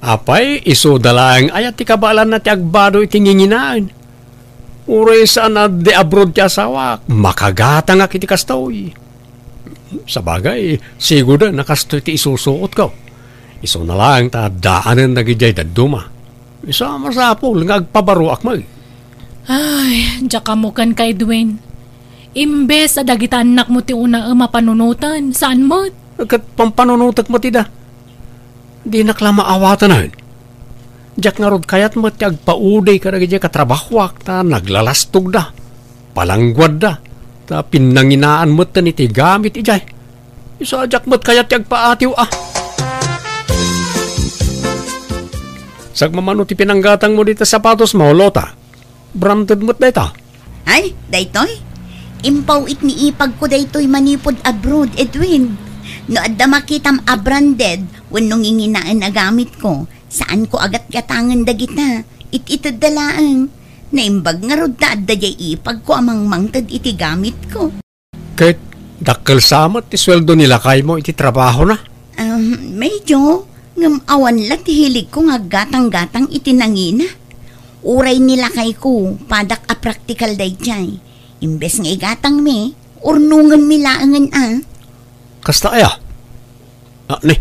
Apay, iso dalaang ayat ti kabalan na ti agbado iti nginginaan. Uray saan na de abroad ti asawak, makagata nga kiti kastoy. Sa bagay, siguro na kastoy ti isusuot ko. Iso na lang ta daanan na gijay daduma. Isa masapol nga agpabaruak mo. Ay, diyaka mo kan kay Dwayne. Imbes na dagita anak mo ti una mapanunutan, saan mo? Kat pampanunutak mo ti da. Di nakla maawatan na yun. Diyak nga rod kayat mo ti agpauday ka na gijay katrabahwak ta naglalastog da. Palangguad da. Ta pinanginaan mo ta ni ti gamit ijay. Isa diyak mo kayat ti agpaatiw ah. Sagmamano ti pinanggatang mo dito sapatos mo, Lota. Branded mo't na ito. Ay, daytoy. Impaw it ni ipag ko daytoy manipod abroad, Edwin. No adda makitam abranded, wenno nginginaan na gamit ko. Saan ko agat gatangan dagita? Ititad dalaan. Naimbag nga rod ta adda jay ipag ko amang mangtad iti gamit ko. Kahit dakkel samat, isweldo nila kay mo iti trabaho na? Medyo. Ngam awan lat hilig ko nga gatang-gatang itinangina. Uray nila kay ko, padak a practical day jay. Imbes nga igatang me, urnungan milaangan Kasta aya? Ni,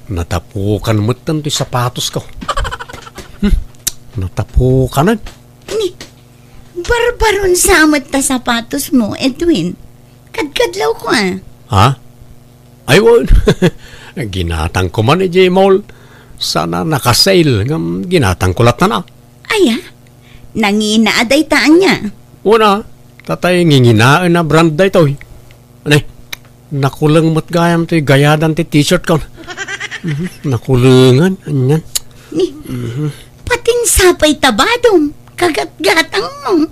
natapukan mo tanto sapatos ko. Natapukan na. Ni, barbaron samat ta sapatos mo, Edwin. Kadkadlaw ko Ha? Aywan. Ginatang ko man Mall. Sana nakasale. Ginatang kulat na na. Aya, nangina aday taan niya. Una, tatay nginginaan na brand da ito. Nakulang mo't gayam ito gayadan ti t-shirt ko. Nakulangan. Anyan. Ni, patin sapay tabadom. Kagat-gatang mo.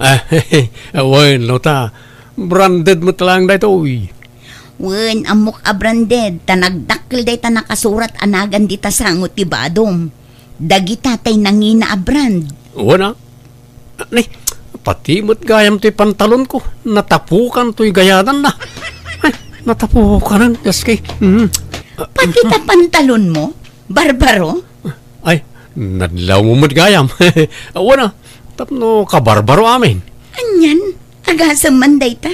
Awan, Lota. Branded mo talang da ito. Wen, amok a branded. Tanagdakil day ta nakasurat anagan di ta sangot ti badom. Dagita tay nangina a brand. Wala. Pati mo't gayam to'y pantalon ko. Natapukan to'y gayadan na. Ay, natapukan. Just kay. Pati ta pantalon mo? Barbaro? Ay, nadlaw mo mo't gayam. Wala. Tapno kabarbaro amin. Anyan, agasam manday ta.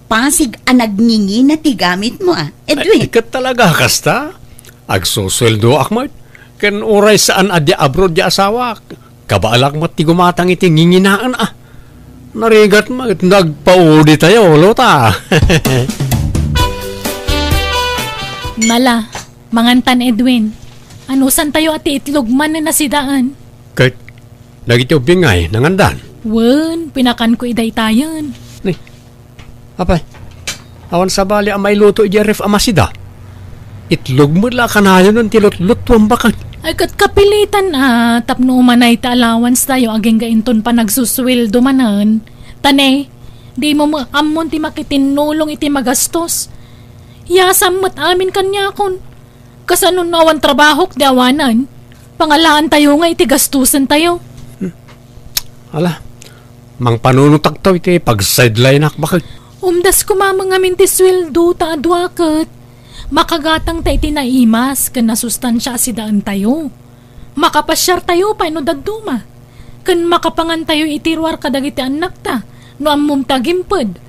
Pasig anagningi na ti gamit mo Edwin. Ay, ikat talaga kasta. Agsusweldo akmat. Ken oray saan adi abroad di asawa. Kabaalak mo ti gumatang iti nginginaan Narigat mo, nagpaudi tayo, Lota. Mala, mangantan Edwin. Anusan tayo ati itlog man na nasidaan? Kahit nagitiw bingay, nangandan. Wen, pinakan ko iday tayan. Apay, awan sa bali ang may luto ijaref amasida. Itlog mo la kanayo nun tilot-lutwang bakit. Ay kat kapilitan tapno umanay ta allowance tayo aging gainton pa nagsusweldo manan. Tane, di mo amon ti makitinulong iti magastos. Yasam mat amin kanya kon. Kasanon nawan trabahok di awanan. Pangalaan tayo nga iti gastusan tayo. Ala, mang panunutak to iti pag-sideline ak bakit. Umdas kumamang amin ti sweldo ta adwakat. Makagatang ta iti naimas kan nasustansya asidaan tayo. Makapasyar tayo pa no dagduma. Kan makapangan tayo itirwar kadagiti anak ta, no ammom tagimpod.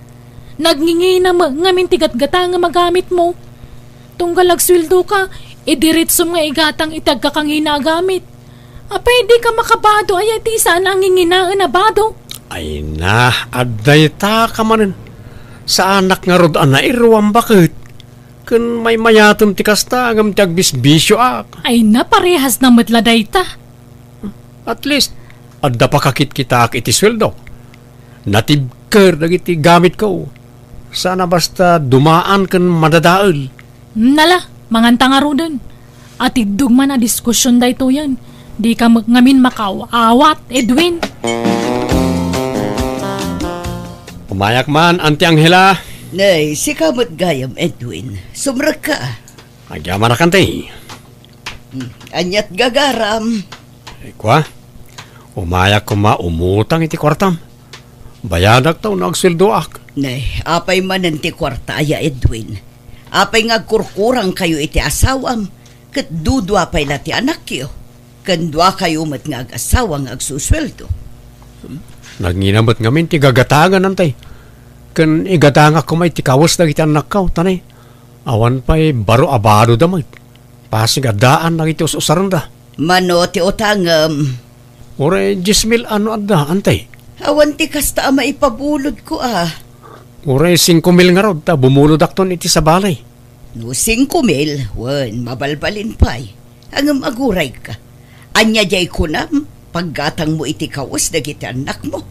Nagngingi na ngamin tigat-gata nga magamit mo. Tunggal agswildo ka, idiritsom nga igatang itagkakangina gamit. Apay di ka makabado ay ti saan ang nginginaan na bado. Ay na, aday ta ka manin. Sa anak nga rod na iruwang bakit. Kun may mayatom ti kasta ngam ti agbisbisyo ak. Ay na parehas na matladay ta. At least, adda pa kakit kita ak iti sweldo. Natibker dagiti gamit ko. Sana basta dumaan kan madadaol. Nala, manganta nga rodan. At idugma na diskusyon da ito yan. Di ka ngamin makaawat, Edwin. Umayak man, Auntie Angela. Nay, si kamot gayam, Edwin. Sumrag ka. Agyaman na kante. Anyat gagaram. Kwa, umayak ko umutang iti kwartam. Bayadak taw nagsweldo ak. Nay, apay man ti kwarta aya, Edwin. Apay nga kurkurang kayo iti asawam. Kat dudwa pay na ti anak yo. Kandwa kayo mat nga ag-asawa nga agsusweldo. Naginamot ngamin ti gagatangan nantay. Kan igatanga ko may tikawas na kita anak ka, tanay. Awan pa'y baro abado damay. Pasig adaan na iti usaran da. Mano ti otangam. Ure, 10,000 ano adda, antay. Awan ti kasta maipabulod ko Ure, 5,000 nga rod, ta bumulod akton iti sa balay. No, 5,000, wan, mabalbalin pa'y. Angam aguray ka. Anya jay kunam, paggatang mo iti kawas na kita anak mo.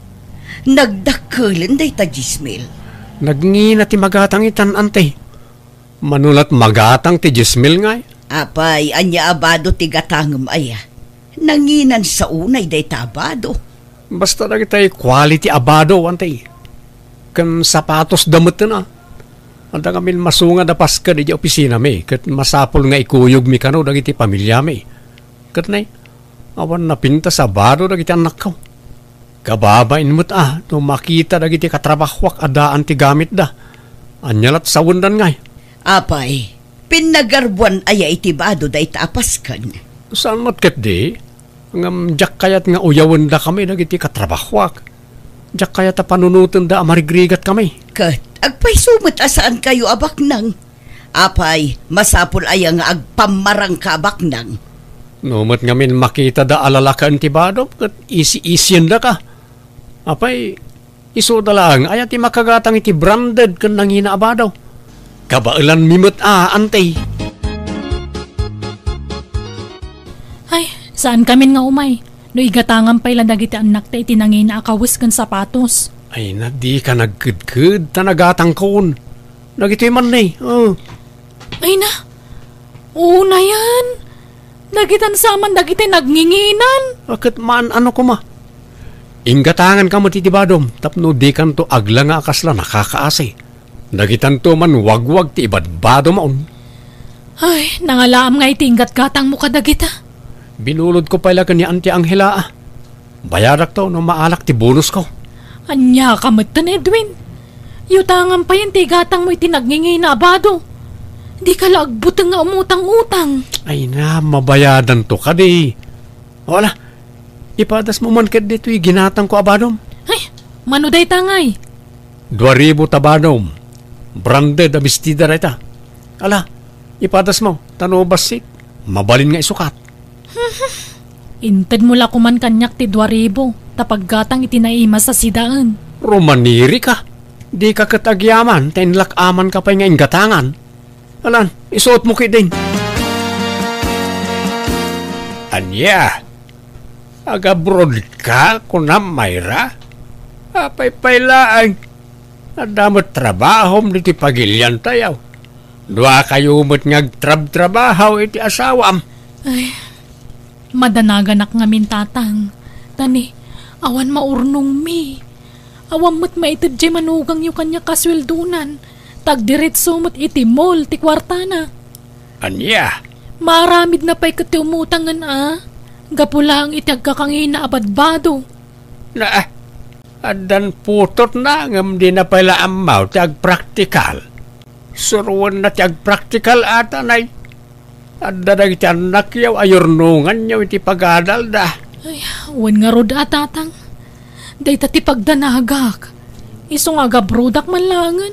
Nagdakalan day ta 10,000. Nagngina ti magatang itan, antay. Manulat magatang ti 10,000 nga. Apay, anya abado ti gatangam aya. Nanginan sa unay day ta abado. Basta na kita'y quality abado, antay. Kan sapatos damot na. Anda kami masunga da paska di opisina mi. Kat masapol nga ikuyog mi kano dagiti pamilya mi. Kat na awan na pinta sa abado dagiti anak ko. Kababain mo't no makita dagiti katrabahwak adaan ti gamit da. Anyalat sa wundan ngay. Apay, pinagarbuan aya itibado da itapaskan. Saan mo't kat di? Ngam jak kayat nga uyawan da kami dagiti katrabahwak. Jak kayat panunutan da amarigrigat kami. Kat, agpay sumot asaan kayo abaknang. Apay, masapol aya nga agpamarang ka abaknang. Numot ngamin makita da alalakan ti bado kat isi-isyan da ka. Apay, iso da lang ayat ti makagatang iti branded kan nangina abadaw. Kabailan mimot antay. Ay, saan kami nga umay? No igatangan pa'y dagiti anak ta iti nangina akawis kan sapatos. Ay na di ka nagkudkud ta nagatang kon. Nagito'y man na Ay na, oo na yan. Nagitan saman dagiti nagnginginan. Bakit man ano ko ma? Inggatangan ka mo titibadom, tapno di kan to agla nga akasla nakakaasi. Nagitan to man wagwag ti ibadbado maon. Ay, nangalaam nga itinggat gatang mo kadagita. Binulod ko pala ni Auntie Angela Bayarak to no maalak ti bonus ko. Anya ka matan, Edwin. Yutangan pa yan ti gatang mo itinagngingay na abado. Di ka lagbutang nga umutang-utang. Ay na, mabayadan to ka di. Wala, ipadas mo man kat dito ginatang ko abadom. Ay, manuday tangay. 2,000 tabadom. Branded a bestida na ita. Ala, ipadas mo, tanobas sit. Mabalin nga isukat. Inted mo la kuman kanyak ti 2,000. Tapaggatang itinaima sa sidaan. Romaniri ka. Di ka katagyaman, tenlak-aman ka pa nga ingatangan. Alan, isuot mo din. Anya, agabroad ka kunam Mayra? Apay-paylaan. Adamot trabahom diti pagilyan tayaw. Dua kayo mo't ngagtrab-trabahaw iti asawam. Ay, madanaganak ngamin tatang. Tani, awan maurnong mi. Awan mo't maitid jay manugang yu kanya kasweldunan. Tagdiretso mo't iti mall ti kwartana. Anya? Maramid na pa'y kati umutangan Gapulang iti agkakangina abadbado. Na, adan putot na ngam di na pala amaw ti agpraktikal. Suruan na ti agpraktikal ata nay. At dadag iti anak yaw ayornungan yaw iti pagadal da. Ay, wan nga rod atatang. Day tati pagdanagak. Iso nga gabrodak manlangan.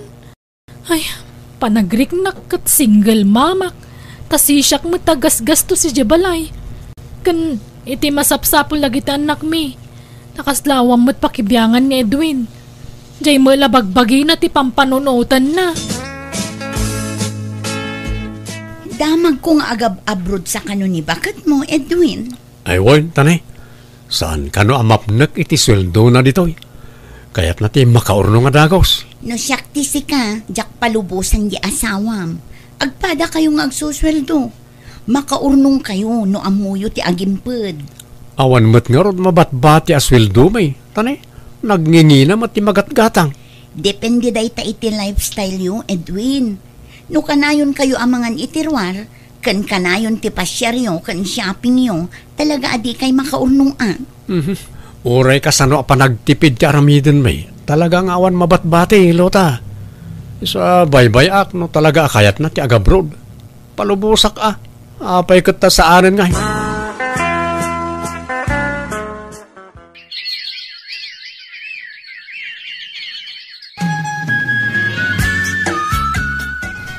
Ay, panagrik kat single mamak. Tasisyak mo tagas-gasto si Jabalay. Kan iti masapsapol lagi ti anak mi. Nakaslawang mo't pakibiyangan ni Edwin. Jay mo labagbagi na ti pampanunutan na. Damag ko nga agab-abroad sa kanuni. Bakit mo, Edwin? Ay, wan, tanay. Saan kano amapnak iti sweldo na ditoy? Kaya't natin makaurno nga dagos. No siyakti si ka, jak palubusan di asawam. Agpada kayo nga agsusweldo. Makaurnong kayo no amuyo ti agimped. Awan mo't nga rod mabatbati asweldo may. Tanay, nagngingina mat ti magatgatang. Depende day ta iti lifestyle yung Edwin. No kanayon kayo amangan itirwar, kan kanayon ti pasyaryo, kan shopping yo, talaga adi kay makaurnong Uray kasano pa nagtipid ti aramidin may. Talagang awan mabatbati, Lota. Sa baybay no talaga akayat na ti agabrod. Palubusak apay kita sa anin nga.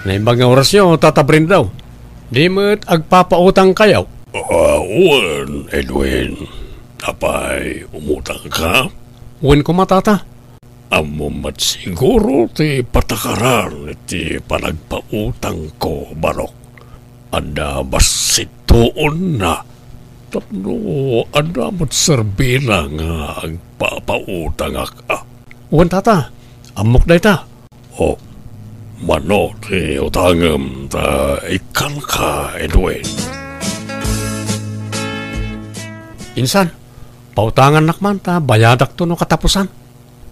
Naimbag nga orasyon, tatabrin daw. Di mo't agpapautang kayaw. Uwan, Edwin. Apay, umutang ka? Uwan ko matata. Amo mat siguro ti patakaran ti panagpautang ko, Barok. Anda basitoon na. Tapno, anda mat serbila nga agpapautang ka. Uwan tata, amok day ta. O, mano ti utangam ta ikan ka, Edwin. Insan, pautangan nakman ta, bayadak to no katapusan.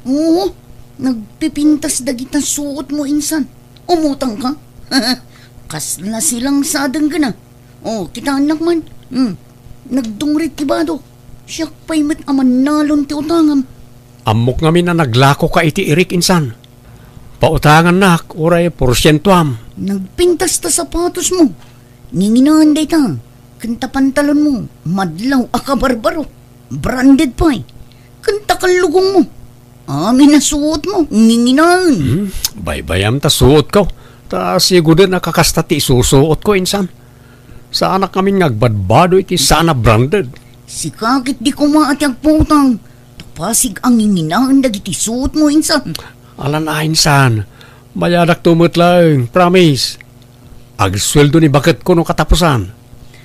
Oo, nagpipintas dagitang suot mo, insan. Umutang ka? Kas na silang sadang gana. Oh, kita anak man. Nagdungrit kibado. Siyak pa'y mat aman nalon ti utangam. Amok ngamin na naglako ka iti irik, insan. Pautangan nak, uray porsyentuam. Nagpintas ta sapatos mo. Ninginahan day ta. Kanta pantalon mo. Madlaw akabarbaro. Branded pa eh. Kanta kalugong mo. Amin na suot mo. Ninginahan. Baybayam ta suot ko. Ta siguro nakakasta ti susuot ko, insan. Sa anak kami ngagbadbado iti sana branded. Si kakit di ko maati agputang. Tapasig ang ninginahan dagiti suot mo, insan. Alan insan. Bayadak tumut lang. Promise. Agsweldo ni bakit ko no katapusan.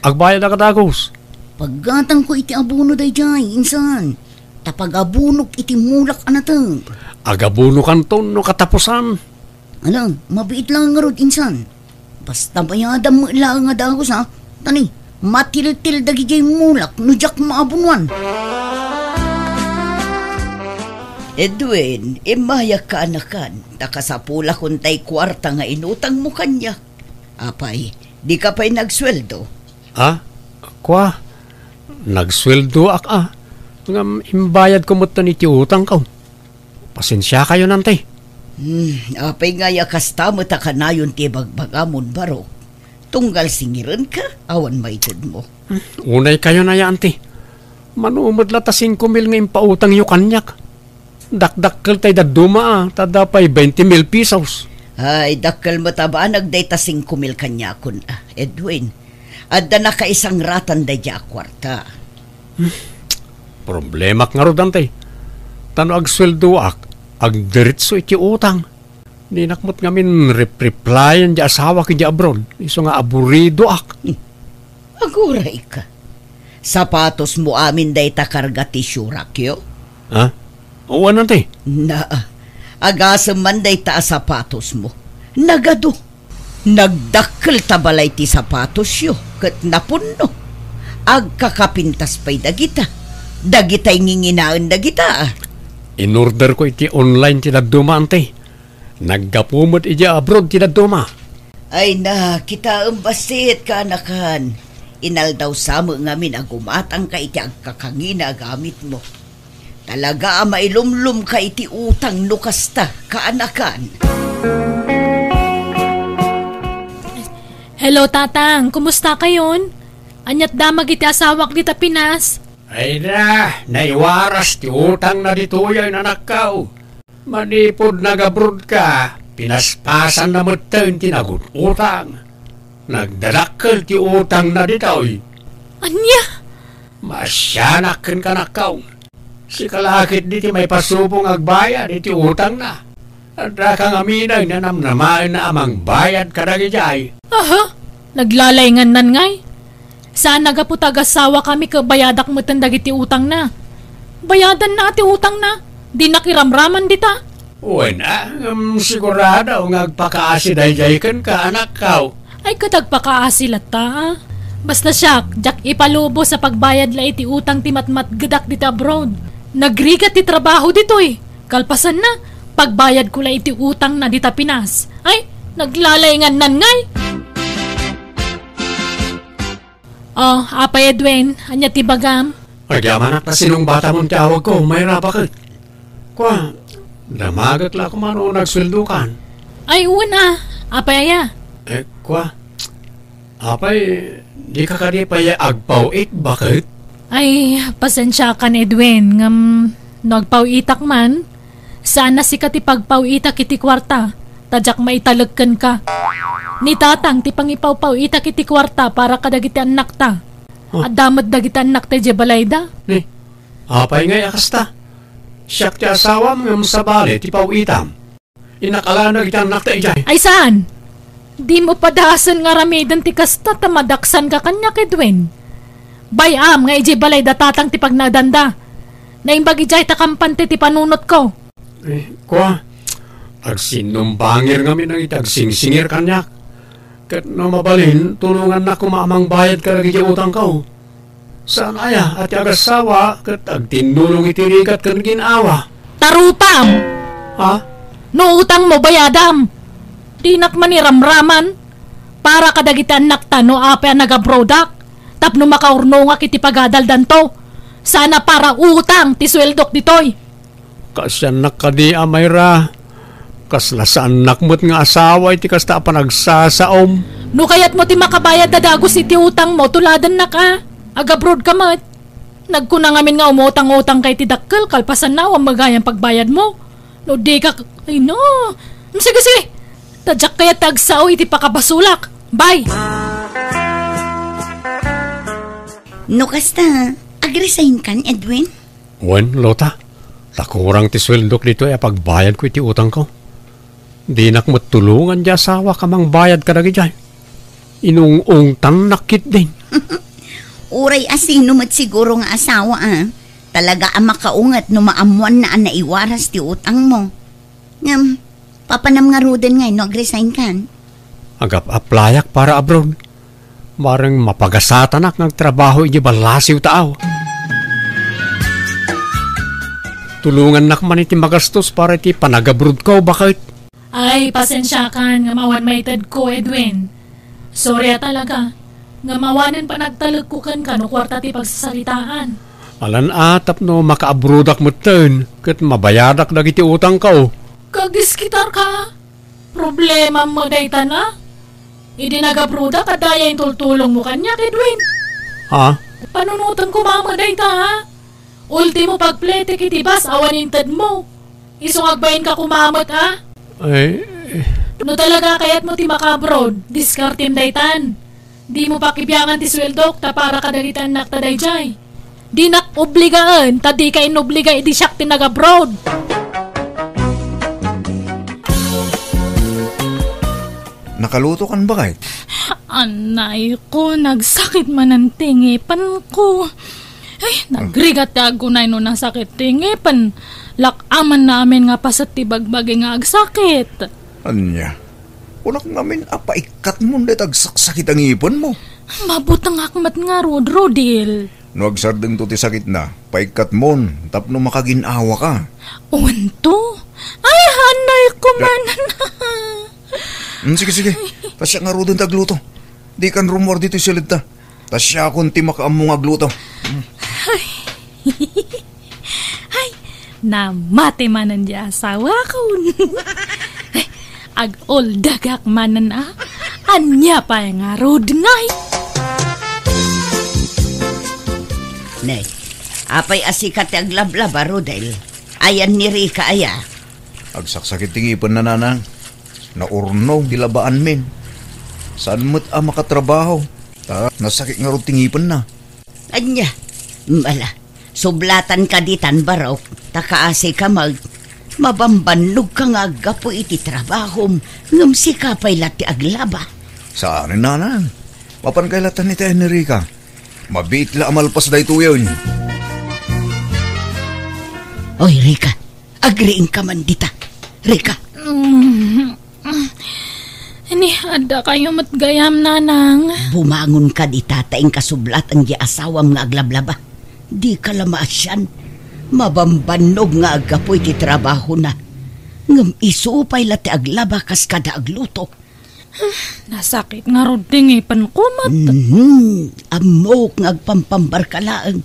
Agbayad na kadagos. Paggatang ko iti abuno day jay, insan. Tapag-abunok iti mulak anatang. Agabuno kanton no katapusan. Alang, mabiit lang nga rod, insan. Basta bayadam mo ilang nga dagos, ha? Tani, matil-til dagi jay mulak, nujak maabunuan. Edwin, imaya ka anakan. Takasapula kuntay kwarta nga inutang mo kanya. Apay, di ka pa'y nagsweldo. Kwa? Nagsweldo Ngam imbayad ko mo ito utang ko. Pasensya kayo nante. Apay nga yakasta mo ta kanayon ti bagbagamon, Barok. Tunggal singiran ka, awan maitid mo. Unay kayo na ya, ante. Manumad la ta 5,000 nga impautang yu kanyak. Dakdakkel tay daduma tada pa'y 20,000 pesos. Ay, dakkel mo taba nagday ta 5,000 kanyakon, Edwin. Adda na ka isang ratan day ja kwarta. Problema nga ro, dante. Tano agsweldo agdiritso iti utang. Di nakmot ngamin replyan di asawa ki di abroad. Iso nga aburido Aguray ka. Sapatos mo amin day takarga ti syurakyo? Oo, nante. Agasam man day ta sapatos mo. Nagado. Nagdakkel tabalay ti sapatos yo. Kat napunno. Agkakapintas pa'y dagita. Dagita'y nginginaan dagita. In-order ko iti online tinaduma, ante. Naggapumot iti abroad tinaduma. Ay na, kita basit ka anakan. Inal daw samo ngamin agumatang ka iti agkakangina gamit mo. Talaga mailumlum ka iti utang nukasta kaanakan. Hello, Tatang. Kumusta kayon? Anyat damag iti asawak dita Pinas. Ay na, naiwaras ti utang na dituyoy na nakaw. Manipod nagabrod ka, pinaspasan na matan tinagot utang. Nagdadakkel ti utang na ditoy. Anya? Masyanakin ka nakaw. Si kalakit diti may pasubong agbayad iti utang na. At kang aminay na namnamain na amang bayad kadagijay. Aha, naglalayngan nan ngay. Saan nagaputag-asawa kami kabayadak mo dagiti utang na. Bayadan na ati utang na. Di nakiramraman dita. Uy na, sigurado ngagpakaasi dayjaykan ka anak kaw. Ay katagpakaasilat ta. Basta siya, jak ipalubo sa pagbayad la iti utang ti matmatgadak dita abroad. Nagrigat ti trabaho dito eh. Kalpasan na, pagbayad ko la iti utang na dita Pinas. Ay, naglalayngan nan ngay. Oh, apay Edwin, anya ti bagam? Agyaman na sinong bata mong tawag ko, may rapakit. Kwa, damagat la kumano nagsweldukan. Ay, una, apay aya. Kwa, apay, di ka kadipay agpaw-it, bakit? Ay, pasensya kan Edwin, nagpaw-itak man. Sana si kati pagpaw-itak iti kwarta, tadyak maitalagkan ka. Ni Tatang ti pangipaw-paw-itak iti kwarta para kadagiti anak ta. At damat dagiti anak ta jebalayda. Ni, apay ngay akasta. Siyak ti asawa mga masabali ti paw-itam. Inakala na iti anak ta ijay. Ay saan? Di mo padahasan nga ramidan ti kasta tamadaksan ka kanya Edwin. Bayam nga jebalayda Tatang ti pagnadanda. Naimbag ijay takampante ti panunot ko. Kwa, agsinumbangir nga minang itagsing-singir kanyak. Kat no mabalin, tulungan na kumamang bayad ka lagi utang ko. Saan aya at agasawa kat agtinulong itirikat kan ginawa. Tarupam! Ha? No utang mo bayadam. Dinak maniramraman. Para kadagitan nakta no ape nagabrodak. Tapno makaurno nga kiti pagadaldan to. Sana para utang ti sweldok ditoy. Kasyan nakadi amayra. Kaslasaan nakmot nga asawa iti kasta panagsasaom. No kayat mo ti makabayad na dagos iti utang mo, tuladan na ka. Agabroad ka mat. Nagkuna ngamin nga umutang-utang kay ti dakkel, kalpasan na ang magayang pagbayad mo. No di ka, ay no. Sige, sige. Tadyak kaya tagsaw iti pakabasulak. Bye. No kasta, agresign kan, Edwin? Wen, Lota. Takurang ti sweldok dito ay pagbayad ko iti utang ko. Di nakmatulungan di asawa kamang bayad ka dagi dyan. Inung-ung nakit din. Uray asino mat siguro nga asawa Talaga ang makaungat no maamuan na naiwaras ti utang mo. Papanam nga ruden ngay no agresign kan. Agap-aplayak para abroad. Marang mapagasatanak ng trabaho iti balasiw tao. Tulungan nakman iti magastos para iti panagabrod ko, bakit? Ay, pasensya kan nga mawan maited ko, Edwin. Sorry talaga. Nga mawanan pa nagtalag ko kan no kwarta ti pagsasalitaan. Alan atap no makaabrodak mo ten, kat mabayadak dagiti utang ko. Kagiskitar ka. Problema mo dayta na. Idi nagabrodak at daya yung tultulong mo kanya, Edwin. Ha? Panunutan ko mama dayta ha. Ultimo pagplete kitibas awan intad mo. Isungagbayin ka kumamot ha. No talaga kayat mo ti makabrod, diskartim daytan. Di mo pakibiyangan ti sweldok ta para kadagitan nak ta dayjay. Di nak obligaan, ta di ka inobliga iti siyak ti nagabrod. Nakaluto kan ba kahit? Anay ko, nagsakit man ang tingipan ko. Ay, nagrigat agunay no nasakit tingipan. Lakaman namin nga pasat ti bagbagi nga agsakit. Anya, unak namin apaikat mo na tagsakit ang ipon mo. Mabutang akmat nga Rodil. No agsardeng to ti sakit na, paikat mo, tapno makaginawa ka. Unto? Ay, hanay ko man. Sige. Tasya nga rodon tagluto. Di kan rumor dito silid ta. Tasya akong ti makaamong agluto. Ay, namate manan di asawa ko. Ag-oldagak manan Anya pa nga rod ngay. Nay, apay asikat ang lablaba, Rodel. Ayan ni Rika, aya. Agsaksakit tingipan na nanang. Naurno, dilabaan min. Saan mo't makatrabaho? Nasakit nga ro tingipan na. Anya, mala, sublatan ka ditan baraw, takaasi ka mabambanlog ka nga gapo iti trabahom, ngam si kapay lati aglaba. Saan nanang? Mapan kailatan ni tayo ni Rika. Mabitla amalpas da ito yun. Oy, Rika, agriin ka man dita. Rika. Ini ada kayo matgayam, nanang. Bumangon ka di tataing kasublat ang asawam nga aglablaba. Di ka lamaasyan. Mabambanog nga agapoy ti trabaho na. Ngam isuupay lati aglaba kas kada agluto. Nasakit nga roding pankumat. Amok nga agpampambar ka laang.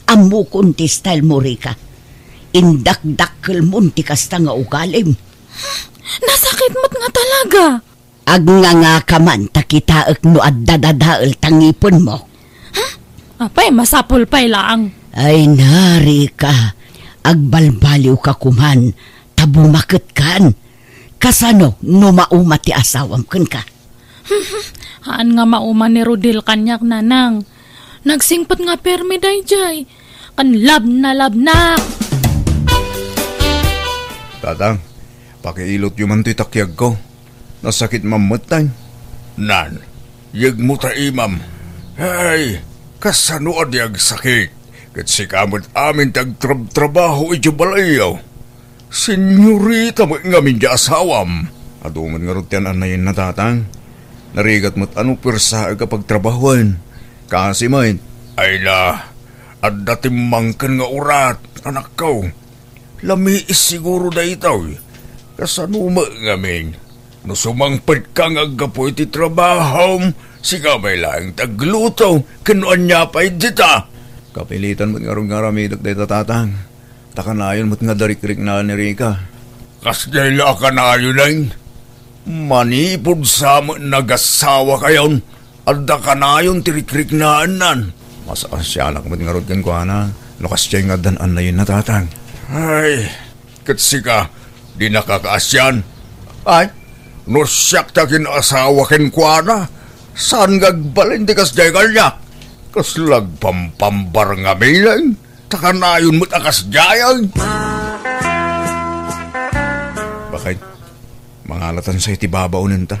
Amok ti style mo, Rika. Indak-dakkel mo ti kasta nga ugalim. Nasakit mo't nga talaga. Nga ka man takitaak no at dadadaal tangipon mo. Apay, masapul pa'y laang. Ay nari ka. Agbalbaliw ka kuman. Tabumakit kan. Kasano no mauma ti asawam kan ka. Haan nga mauma ni Rodel kanyak, nanang. Nagsingpat nga permi dayjay. Kan lab na. Tatang, pakiilot yung man takyag ko. Nasakit mamatay. Nan, yag mo ta imam. Hey, kasano adyag sakit? Kat si kamot amin tagtrabaho iti balayaw. Senyorita mo ngamin di asawam. Aduman nga rutian anayin na tatang. Narigat mo't anong persa kapag trabahuan. Kasi man. Ay na, at datimangkan nga urat, anak ko. Lamiis siguro da itaw. Kasano mo ngamin? No sumangpad ka nga gapo iti trabaho, siga may lang tagluto, kanuan niya pa dita. Kapilitan mo't nga rin nga ramidak da tatang. Takanayon mo't nga darik-rik na ni Rika. Kasdela ka na yun ay. Manipod sa mo nagasawa kayon, at da ka na yun tirik-rik na anan. Mas asyanak mo't nga rin kan ko na, lukas siya nga danan na yun na tatang. Ay, katsika, di nakakaasyan. Ay, no siyak takin asawa ken kwa na, saan gagbalin di kas jayagal niya? Kas lagpampambar nga bilang, takanayon mo't akas jayag. Bakit? Mangalatan sa itibabaunin ta.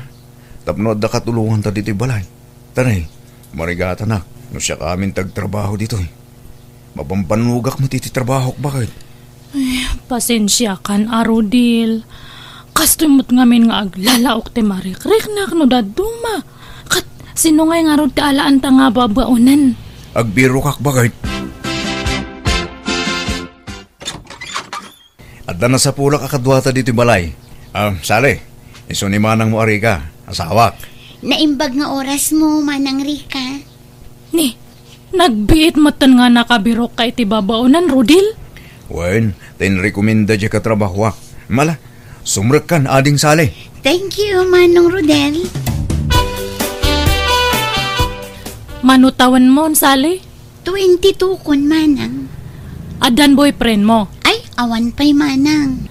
Tapno da katulungan ta dito balay. Tanay, marigata na, no siya kamin tagtrabaho dito. Mabampanugak mo titi trabaho, bakit? Ay, pasensya kan, Rodel. Kastumot ngamin nga aglalaok ti marikrik na no daduma. Kat sino nga rod ti alaan ta nga babaunan. Agbiro kak bagay. Adda na sa pula kakadwata dito balay. Sali, iso ni manang mo Arika, asawak. Naimbag nga oras mo, Manang Rika. Ni, nagbiit matan nga nakabiro kay ti babaunan, Rodel? Wen, tinrekomenda dya katrabahwak. Mala, sumrek kan ading sali. Thank you, Manong Rodel. Manutawan mo, Sally? 22 kun, Manang. Adan boyfriend mo? Ay, awan pa'y Manang.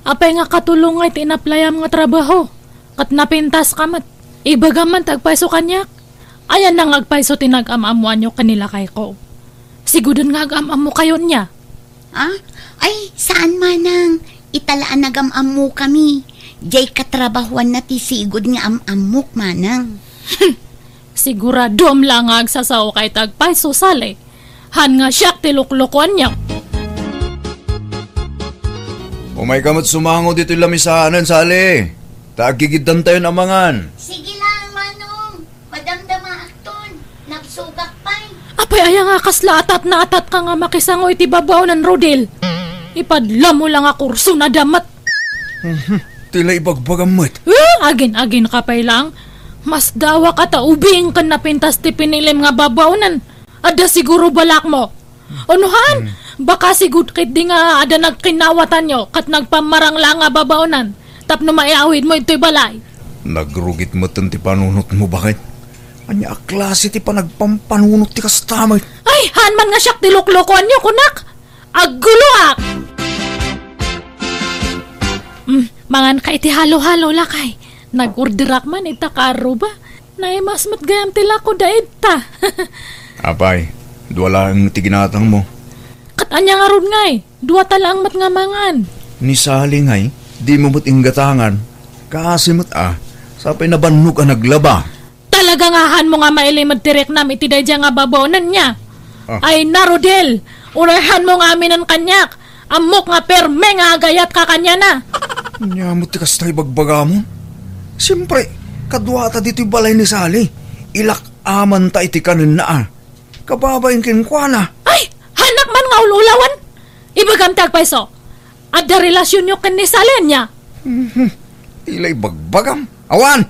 Apay nga katulong nga tinaplayam nga trabaho. Kat napintas kamat. Ibagaman tagpaiso kanyak. Ayan nang agpaiso tinag-amamuan nyo kanila kay ko. Sigudon nga agam-am mo kayo niya. Ay, saan, Manang? Italaan nagam-am mo kami. Jay katrabahuan na ti sigud nga am-amok, Manang. Siguradom lang nga agsasaw kay tagpaiso, Sally. Han nga siyak tiluklukuan niya. Umay kamat sumango dito lamisanan, Sali. Tagigidan tayo namangan. Sige lang, Manong. Madamdama akton. Nagsugak pa'y. Apay aya nga kasla atat na atat ka nga makisangoy ti babaw ng Rodel. Ipadla mo lang a kurso na damat. Tila ibagbagamot. Agin ka pa'y lang. Mas dawa ka ta ubing kan napintas ti pinilim nga babawnan. Ada siguro balak mo. Onuhan, baka sigud kit di nga ada nagkinawatan nyo kat nagpamarang lang nga babawnan. Tapno maiawid mo ito'y balay. Nagrugit mo ti panunot mo, bakit? Anya klase ti panagpampanunot ti kastamay. Ay, hanman nga siyak tiluklokoan niyo, kunak. Agguluak! Mangan ka iti halo-halo lakay. Nag-orderak man ita karo ba? Naimas matgayam tila ko daid ta. Apay, duwala ang tiginatang mo. Katanya nga ron ngay, duwa talang mat nga mangan. Ni Sally ngay, di mo mo't inggatangan. Kasimot sapay na bannog ang naglaba. Talaga nga han mo nga mailimad direk nam iti dayja nga babonan niya. Ay na Rodel, urahan mo nga amin ang kanyak. Amok nga perme nga agayat ka kanya na. Nyamot ti kastay bagbaga mo. Siyempre, kadwata dito'y balay ni Sally. Ilak aman ta iti kanin na Kababayin kinkwana. Ay, hanak man nga ululawan. Ibagam tagpaiso. At da relasyon nyo ken ni Sally niya. Ilay bagbagam. Awan!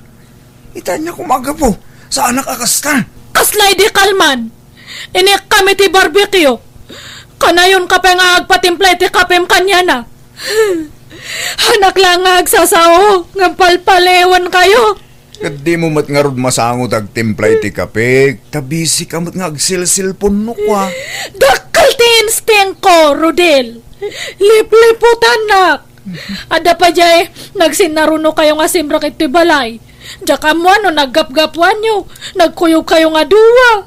Ita niya kumaga po. Sa anak akasta. Kaslay di kalman. Inik kami ti barbecue. Kanayon ka pa nga agpatimpla ti kapem kanya na. Hanak lang nga agsasaw. Nga palpalewan kayo. Di mo mat nga rod masangot ag timpla iti kape. Tabisi ka mat nga agsilsilpon no kwa. Dakal ti instinct ko, Rodel. Lipliputan nak. Ada pa jay, nagsinaruno kayo nga simrak iti balay. Daka mo ano, naggapgapuan nyo. Nagkuyog kayo nga duwa.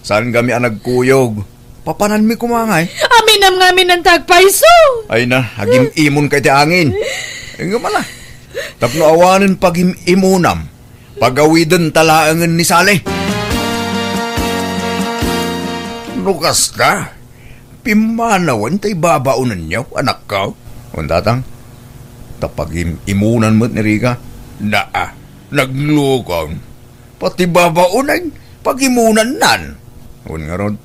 Saan kami ang nagkuyog? Papanan mi kumangay. Aminam nga minang tagpaiso. Ay na, hagim imon kay ti angin. Ay nga mala. Tapno awanin pagim imunam. Pagawidan talaangan ni Sally. Lukas ka. Pimanawan tay babaunan niyo, anak ka. Undatang, tapagim imunan mo't ni Rika. Naglukang. Pati babaunan, pagimunan nan. Un nga ron,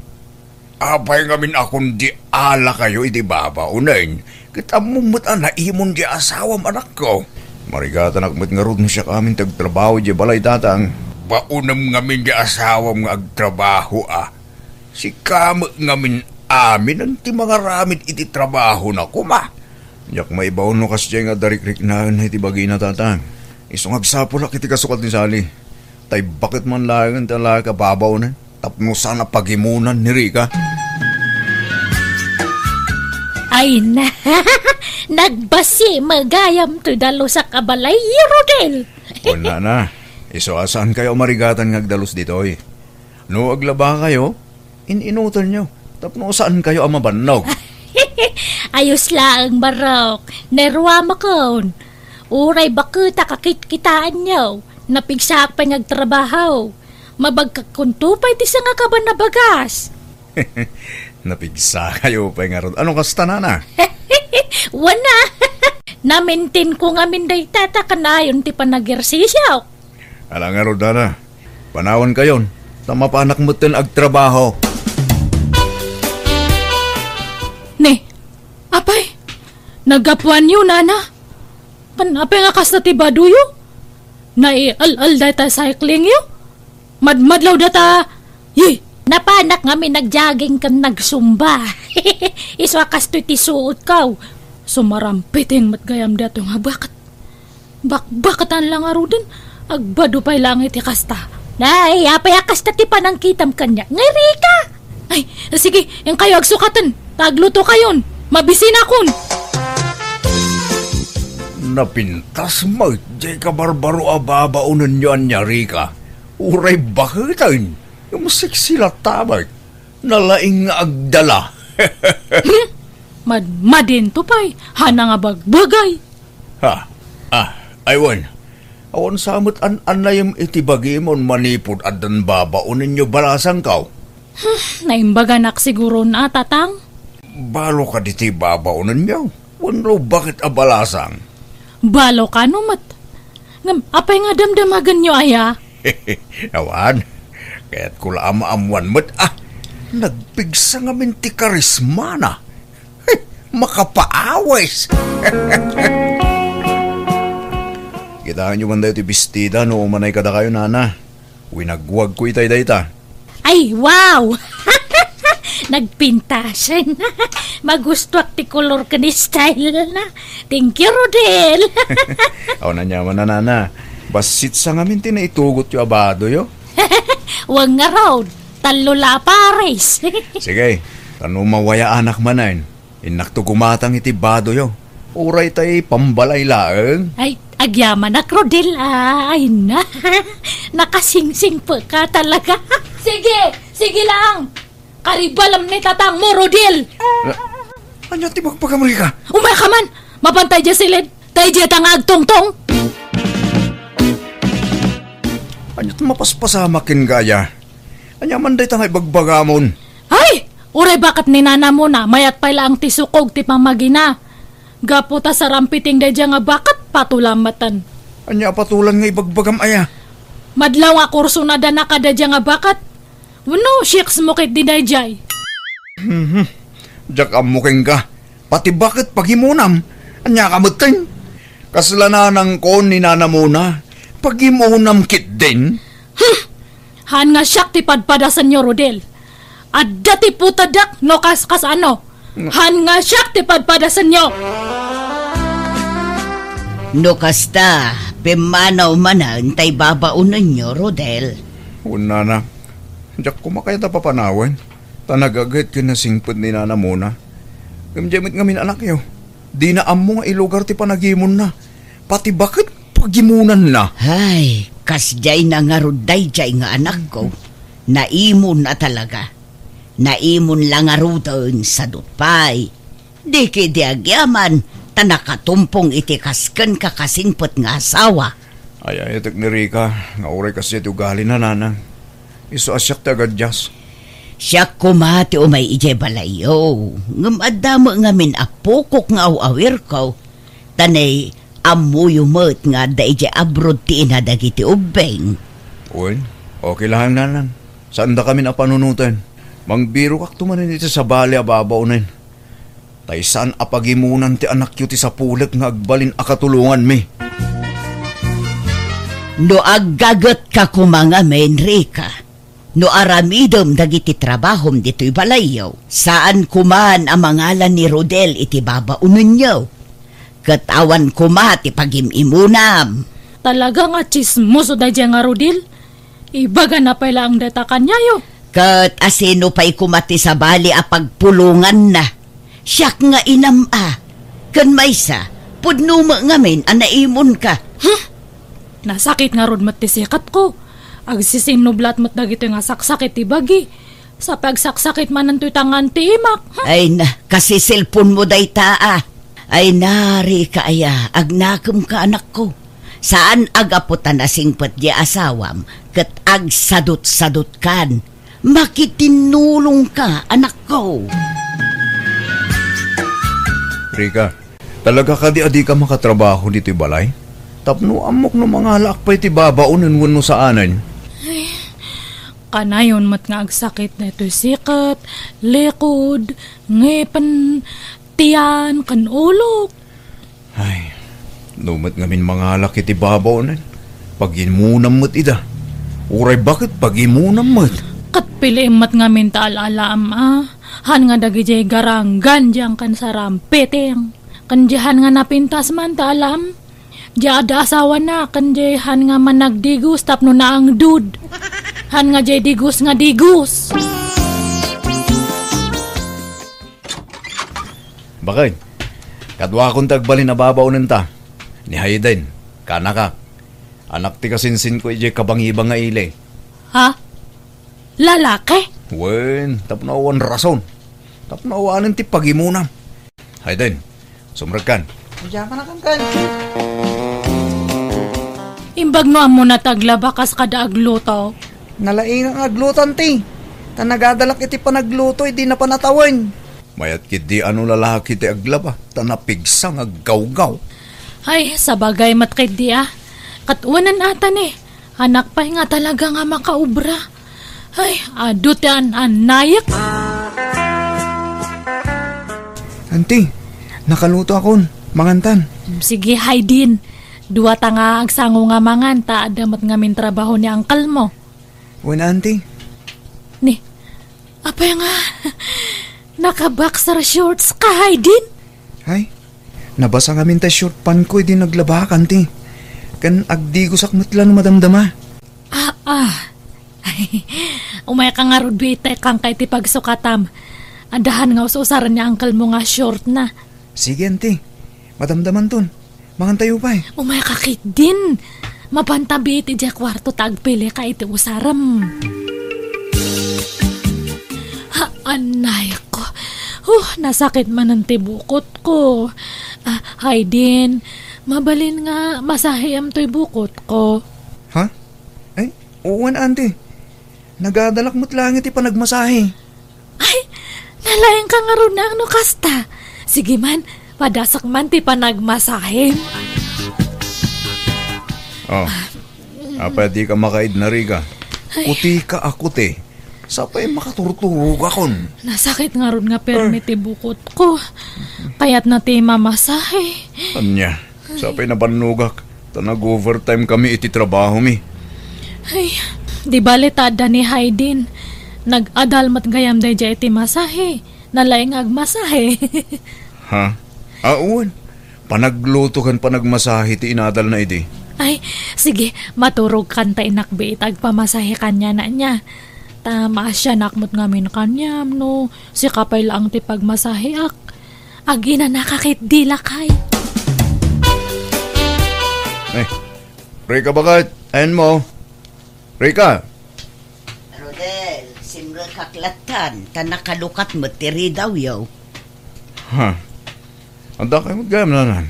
apay ngamin akong di ala kayo iti babaunan. Kita mumut na imon di asawam anak ko. Marigata nakmat nga ron siya kamin tagtrabaho di balay tatang. Baunam ngamin di asawam nga agtrabaho Si kamot ngamin amin ang ti mga ramid iti trabaho na kuma. Yak may baon no kasya nga darikrik na iti bagay na tatang. Isong agsapulak iti kasukat ni Sally. Tay bakit man lang talaga babaw na? Tapno sana pagimunan ni Rika. Ay na, nagbasi magayam to dalo sa kabalay, Rodel. Wala na. Iso asaan kayo marigatan ngagdalos ditoy? No aglaba kayo, ininutan nyo. Tapno saan kayo ang mabannog? Ayos lang, Barok. Nerwa makon. Uray bakita kakit-kitaan nyo. Napigsak pa ngagtrabaho. Mabagkakuntupay ti sa nga kaban na bagas. Napigsa kayo pa nga ron. Anong kasta na? Wana. Namintin ko nga minday tata kanayon ti panagersisyaw. Alang nga ron na. Panawan kayon. Tama pa anak mo tin agtrabaho. Ne, apay. Nagapuan yun, nana. Panapay nga kasta ti baduyo. Nai-al-al data cycling yo. Madmadlaw data. Yeh. Napanak nga may nagjaging kan nagsumba. Iswakas to iti suot kaw. Sumarampiting matgayam dato nga bakit. Bakatan lang aro din. Agbado pa'y lang iti kasta. Nay, apay kasta ti panangkitam kanya. Ngay Rika. Ay, sige, yung kayo agsukatan. Tagluto kayon. Mabisin akon. Napintas mo, di ka barbaro ababaunan nyo anya, Rika. Uray bakitan. Yung siksila tabay. Nalaing nga agdala. Madin to pa'y. Hana nga bagbagay. Aywan. Awan samot an-anayam itibagi mon manipod at dan babaunin nyo balasang kaw. Naimbaganak siguro na, tatang. Balo ka diti babaunan nyo. Wano bakit abalasang? Balo ka no, mat. Apay nga damdamagan nyo, aya? Awan. Kaya't kula ama-amuan mo't nagpigsa nga minti karisma na. Makapaawais. Kitaan nyo man dayo ti bestida no umanay kada kayo, nana. Winagwag ko itay-dayta. Ay, wow! Nagpintasan. Magustuak ti color ka ni style na. Thank you, Rodel. Aw na nyaman na, nana. Basit sa ngamin tinaitugot yung abado yo. Wag nga raw, talula pares. Sige, tano mawaya anak manan. Inakto gumatang iti bado yo. Uray tay pambalay laeng. Ay, agyaman na, Rodel. Ay na. Nakasingsing pa ka talaga. Sige lang. Karibalam ni tatang mo, Rodel. Anya ti magpagamri ka? Umay ka man. Mapantay dya silid. Tay dya tangag tong-tong. Anya ti mapaspasamakin gaya. Anya man day tangay bagbagamon. Ay! Uray bakat ni nana mo na, mayat pa ang tisukog ti pamagina. Gaputa sa rampiting da dya nga bakat patulamatan. Anya patulan nga ibagbagam aya. Madlaw nga kurso na da nakada dya nga bakat. Wano, shiks mo kit di dayjay. Diyak amuking ka. Pati bakit paghimunam? Anya kamutin? Kasalanan ko ni nana mo na. Paghimunam kit din. Han nga siyak ti padpadasan nyo, Rodel. At dati putadak no kas ano. Han nga siyak ti padpadasan nyo. No kasta, pimanaw manan tay babaunan nyo, Rodel. Una na. Diyak kumakaya ta papanawan. Tanagagad kinasingpad ni nana mo na. Gamjamit ngamin anak yo. Di na amo nga ilugar ti panagimon na. Pati bakit pagimunan na? Ay, kasjay na nga ruday jay nga anak ko. Naimon na talaga. Naimon lang nga ruton sa dutpay. Di kidi agyaman, tanakatumpong iti kasken kakasingpot nga asawa. Ay, itik ni Rika. Nga uray kasi iti ugali na nanang. Iso asyak ti agad jas. Siya kumati o may ije balayo. Ngamadamo nga min apukok nga awawir ko. Tanay, amuyo mo't nga da ije abroad ti inadagiti ubeng. Uy, okay lang nanang. Saan da kami napanunutan? Mangbiro kak tumanin iti sa bali ababaw na yun. Tay saan apagimunan ti anak yu ti sa pulat nga agbalin akatulungan mi. No aggagot ka kumanga men, Rika. No aramidom dagiti trabahom dito'y balayaw. Saan kuman ang mangalan ni Rodel iti babaunan nyo. Katawan kumati pagimimunam. Talaga nga chismoso da dya nga, Rodel. Ibaga na pala ang datakan niya yo. Kat asino pa'y kumati sa bali a pagpulungan na. Siyak nga inam a. Kan maysa, pudnuma ngamin anaimon ka. Nasakit nga rod matisikat ko. Agsisinublat mat dagito nga saksakit ti bagi. Sa pagsaksakit man nanto'y tangan ti imak. Ay na, kasi cellphone mo day taa. Ay nari ka aya, agnakam ka anak ko. Saan agaputan na singpat di asawam, kat agsadot-sadot kan. Makitinulong ka, anak ko. Rika, talaga ka di adi ka makatrabaho dito'y balay? Tapno amok no mga lakpay ti babaunan wano sa anan. Ay, kanayon mat nga agsakit na ito'y sikat, likod, ngepan, tiyan, kanulok. Ay, numat ngamin mga laki ti babaunan. Pagimunam mo't ida. Uray bakit pagimunam mo't? Kat pili mat nga min taal-alaam Han nga dagijay garanggan diyang kan sa rampeteng. Kandihan nga napintas man taalam. Diya ada asawa na kandihan nga managdigus tapno na ang dud. Han nga jay digus nga digus. Bakit? Kadwa akong tagbalin na babaunan ta. Ni Hayden, kanaka. Anak ti kasinsin ko ije kabangibang nga ile. Ha? Lalaki? Wen, tapnawan rason. Tapnawanan ti pagimunam. Hayden, sumragkan. Diyan ka na kan. Imbag no amo na taglabakas kada agluto. Nalaing ang aglutan ti. Tanagadalak iti panagluto, hindi na panatawan. Mayat kit di ano lalaki ti aglaba. Tanapigsang aggaw-gaw. Ay, sabagay matkid di Katuanan atan Anak pa nga talaga nga makaubra. Ay, adut yan, anayak. Auntie, nakaluto akon, mangantan. Sige, Haydin. Dua ta nga agsango nga mangan, ta adamat nga min trabaho ni angkal mo. Wala, auntie. Ni, apay nga, naka-boxer shorts ka, Haydin? Ay, nabasa ngamin ta short pan ko, di naglabak, auntie. Kan agdi ko sakmat lang madamdama. Umay ka nga rod bite kang kay ti pagsukatam. Adahan nga usaran niya angkal mo nga short na. Sige, ante. Madamdaman ton. Mangantayo pa eh. Umay kakit din. Mapantabi iti di kwarto tagpili ka iti usaram. Anay ko. Nasakit man ang tibukot ko. Haydin, mabalin nga masahiyam to'y bukot ko. Ha? Ay, uwan, ante. Nagadalak mo't langit ipanagmasahe. Ay, nalayan ka nga ron na ano kasta. Sige man, padasak man ti panagmasahe. Di ka makaid na riga. Kuti ka akuti. Sapay makaturturog akon. Nasakit nga ron nga permit bukot ko. Kaya't na ti mamasahe. Anya, sapay na banugak. Tanag-overtime kami iti trabaho mi. Ay, di balitada ni Haydin. Nag-adalmat gayam day jay iti masahe. Nalaing agmasahe. Ha? Uwan. Panagluto kan panagmasahe ti inadal na iti. Ay, sige, maturog kan ta inakbi itagpamasahe kanya na niya. Tama siya nakmot ngamin kanyam, no. Si kapay lang ti pagmasahe ak. Agi na nakakit dila kay. Ay, Rika bakat? Ayan mo. Rika. Rodel, simra kaklatan. Tanakalukat mo tiri daw yaw. Ha? Anda kayo magayam nanan.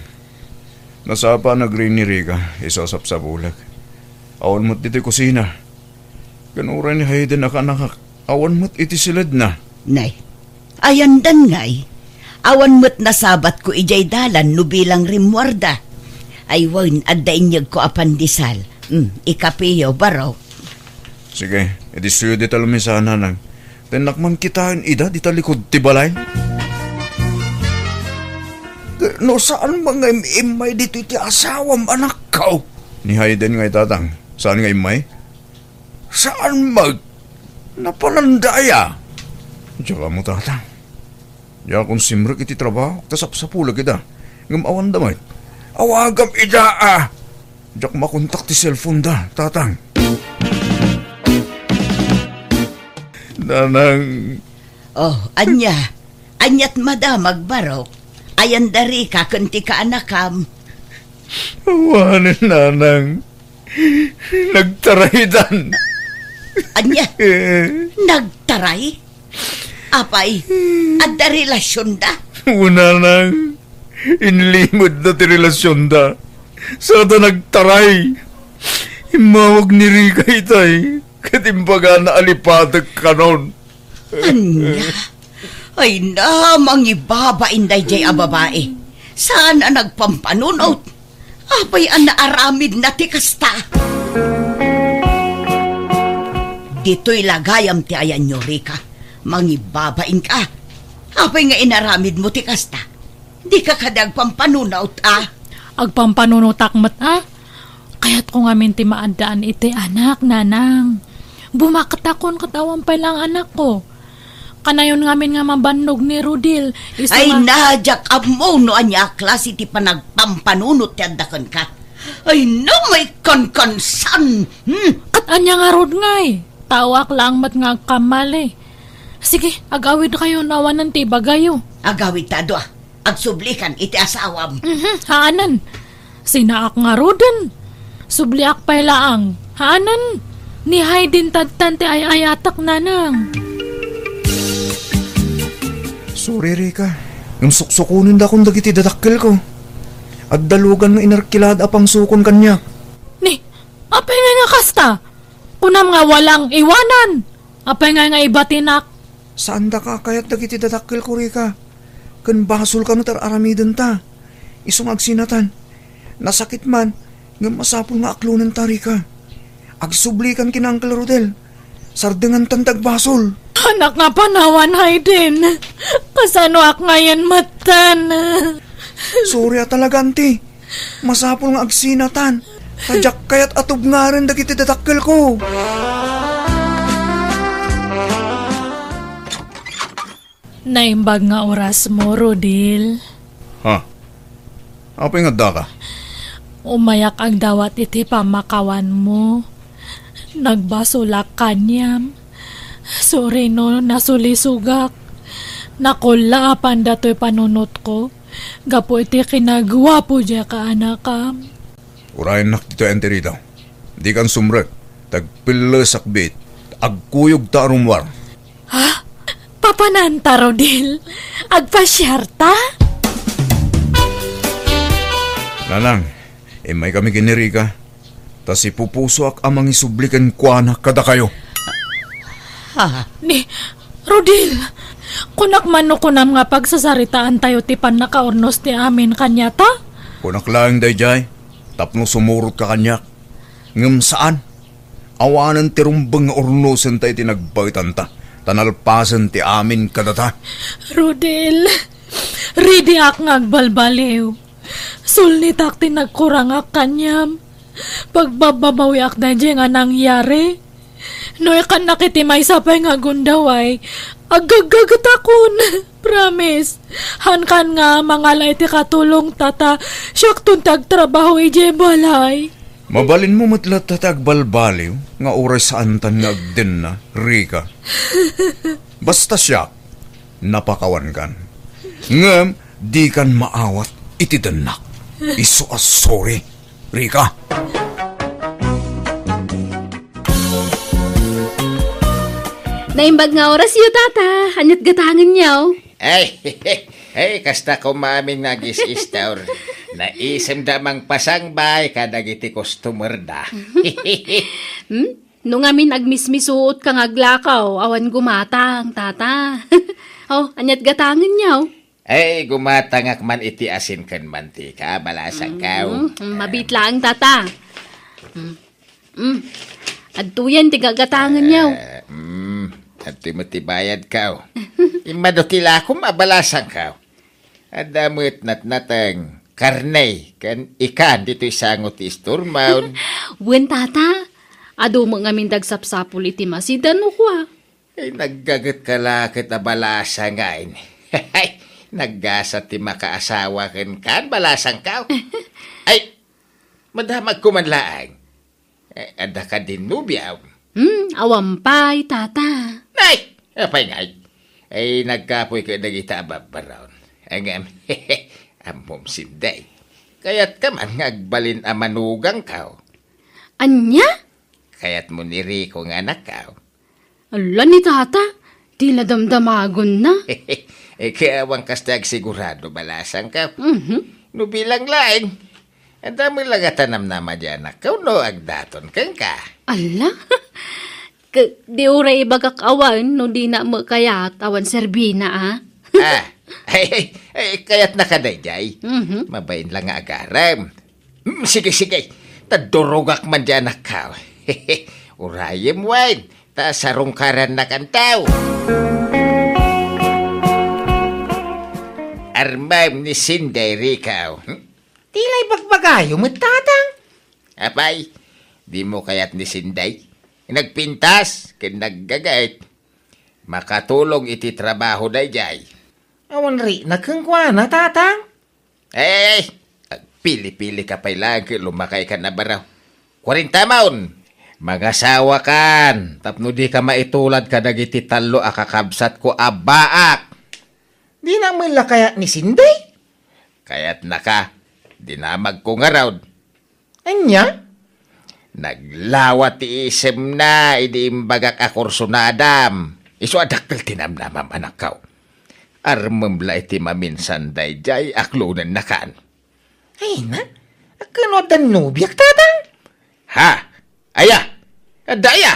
Nasapa nag-ring ni Rika, isosap sa bulag. Awan mo't iti kusina. Ganuran ni Hayden nakakak. Awan mo't iti silad na. Nay, ayan dan ngay. Awan mo't nasabat ko ijay dalan no bilang rimwarda. Ay wan adda inyag ko apandisal. Ikapiyo baraw. Sige, edi suyo di talumisana nang. Tenakman kitain ida di talikod ti balay. No saan mga imay dito iti asawam anak ka? Ni Hayden ngay tatang. Saan nga imay? Saan mag? Napalandaya. Diyan mo tatang. Diyan kung simrek iti trabaho. Tasap sa pulag ida. Ngamawan damay. Awagam ida Diyan makontak ti cellphone da, tatang. Nanang. Oh, anya. Anyat madamag baraw. Ayan dari ka kunti ka anakam. Awanin, nanang. Nagtaraydan. Anya? Nagtaray? Apay, adda relasyon da? Nanang. Inlimod na ti relasyon da. Sa da nagtaray. Imawag ni Rika itay. Katimbaga na alipadag kanon. Anya? Ay na, mangibaba inday jay a babae. Saan ang nagpampanunot? Apay ang naaramid na ti kasta. Dito'y lagayam ti ayan nyo, Rika. Mangibabain ka. Apay nga inaramid mo ti kasta. Di ka kadag pampanunot, Agpampanunot akmat, Kaya't kung amin ti maandaan iti anak, nanang. Bumaktakon katawan pa lang anak ko. Kanayon ngamin nga mabannog ni Rodil. Ay najak amo no anya klase ti panagpampanunot ti addakan ka. Ay no may konkonsan. At anya nga rod ngay. Tawak lang mat nga kamali. Sige, agawid kayo nawanan ti bagayo. Agawid tado agsublikan iti asawam. Haanan. Sinaak nga roden. Subliak pa laang. Haanan. Ni Hayden tadtan ti ayatak nanang. Sorry, Rika. Yung suksukunin da kong dagiti dadakkel ko. At dalugan nga inarkilad apang sukon kanya. Ni, apay nga kasta? Kunam nga walang iwanan. Apay nga ibatinak. Saan da ka kaya't dagiti dadakkel ko, Rika? Kan basol ka no tar aramidon ta. Isong agsinatan. Nasakit man, nga masapol nga aklunan ta, Rika. Agsublikan kina Uncle Rodel. Sardengan tandag basol. Anak nga panawan, Hayden. Kasano ak ngayon matan? Sorry talaga, auntie. Masapol nga agsinatan. Tadyak kaya't atub nga rin dagiti dadakkel ko. Naimbag nga oras mo, Rodil. Ha? Apay nga da ka? Umayak ang dawat iti pamakawan mo. Nagbasulak kanyam. Sorry no, nasulisugak. Nakula apan dato'y panunot ko. Gapo iti kinagwapo dya ka anakam. Urayan nak dito ente rito. Di kan sumrek. Tagpila sakbit. Agkuyog ta arumwar. Ha? Papananta, Rodil? Agpasyarta? Nanang, may kami kinirika. Tas ipupuso ak amang isublikan kwa na kada kayo. Ni, Rodil, kunak mano kunam nga pagsasaritaan tayo tipan nakaurnos ti amin kanya ta? Kunak lang dayjay. Tapno sumurot ka kanyak. Ngam saan? Awanan ti rumbang urnosan tayo tinagbagitan ta. Tanalpasan ti amin kadata. Rodil, ridi ak ngagbalbaliw. Sulnitak tinagkurang ak kanyam. Pagbababawi ak na dyan nga nangyari. No ikan nakitimay sa pay nga gundaway. Agagagat akon. Promise. Hankan nga mangalay ti katulong tata. Siyak tuntag trabaho ije balay. Mabalin mo matlat tatag balbaliw. Nga oras saan tan nga agden na, Rika. Basta siya, napakawan kan. Ngam, di kan maawat. Iti danak. Iso as sorry, Rika. Naimbag nga oras yu, tata. Hanyat gatangan niyaw. Ay, kasta ko maming nagis-istor. Naisem damang pasangbay kadagiti customer da. Nung amin agmismisuot kang aglakaw, awan gumatang, tata. Hanyat gatangan niyaw. Ay, gumatangak man iti asin kan mantika, balasang kaw. Mabit lang, tata. Adtuyan, tigagatangan niyaw. At timutibayad kaw. Imadukila ko mabalasang kaw. Adamot natnatang karnay, kan ikan dito isangot isturmaon. Wen, tata. Ado mo ngamin dagsapsapul iti masidan mo ko. Ay, naggagat ka lakit na balasang ngayon. Naggasa ti makaasawa kan balasang kaw. Ay, madamag kumanlaang. Ada ka din nubiyaw. Awampay, tata. Ay, apay ngay. Ay, nagkapoy ka nagita ababaraon. Ang amom sinday. Kaya't ka man ngagbalin amanugang kaw. Anya? Kaya't mo ni Rico nga anak kaw. Ala ni tata, tila damdamagon na. Kayawang kastag sigurado balasang ka. No bilang laing. Ang dami lang atanam na madyanak ka. No agdaton kang ka. Ala? Di uray bagak awan no di na mo kayat awan serbina Ay, kaya't nakadayjay. Mabayin lang nga agaram. Sige. Tadurugak man dyanak ka. Urayim wine. Ta sarungkaran na kantaw. Armam ni Sinday, Rikaw. Tila'y bagbagayo mo, tatang. Apay, di mo kaya't ni Sinday. Nagpintas, kinaggagait. Makatulong iti trabaho day jay. Awan ri, nagkangkwana, tatang. Pili-pili ka pa'y lang, lumakay ka na baraw. 40 maon. Magasawa kan. Tapno di ka maitulad ka dagiti talo akakabsat ko abaak. Di na mula kaya ni Sinday? Kaya't naka, dinamag ko nga raw. Anya? Naglawat ti isem na, idiimbagak akursunadam. Iso adaktal tinamnamam anakaw. Armamla iti maminsan day jay aklunan na kaan. Ay na, akanodan nubiyak, tatang? Ha? Aya? Daya?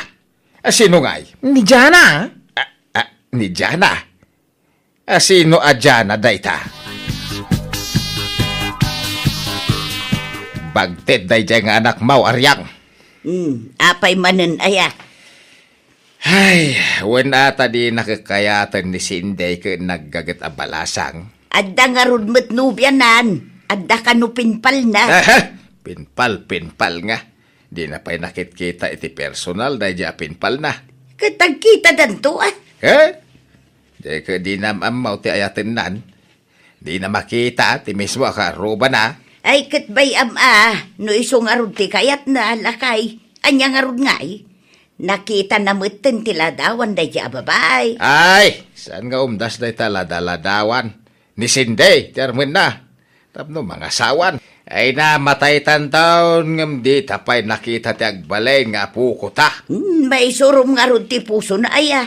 Sino nga'y? Ni Jana? Ni Jana? Sino a Jana dayta? Bagted day jay nga anak mau aryang. Apay manen aya. Ay, wala ata di nakakayatan ni Sinday ka naggagat abalasang. Adda nga ron met nubyanan. Adda ka no pinpal na. Pinpal nga. Di na pa'y nakit-kita iti personal dahil di pinpal na. Katagkita danto Di ka di na amaw ti ayatin nan. Di na makita ti mismo ka roba na. Ay katbay no iso nga rod ti kayat na lakay. Anya nga rod nga nakita na mutin ti ladawan day ti ababay. Ay, saan nga umdas day talada-ladawan? Ni Sinday, termin na. Tapno mga sawan. Ay namatay tantaon ngam di tapay nakita ti agbalay nga puko ta. May surum nga rod ti puso na aya.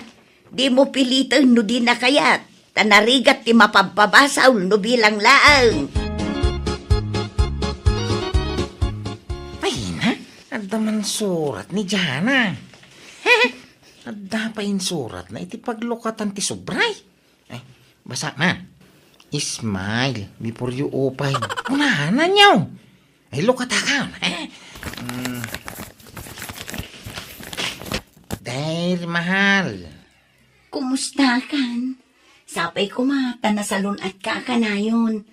Di mo pilitan no di na kayat. Tanarigat ti mapampabasaw no bilang laang. Adda man surat ni Jana. Adda pa yung surat na iti paglukatan ti subray. Basa man. Ismail, before you open. Unahanan niyo. Ay, lukat ka. Dahil mahal. Kumusta kan? Sapay kumata na salon at kakanayon.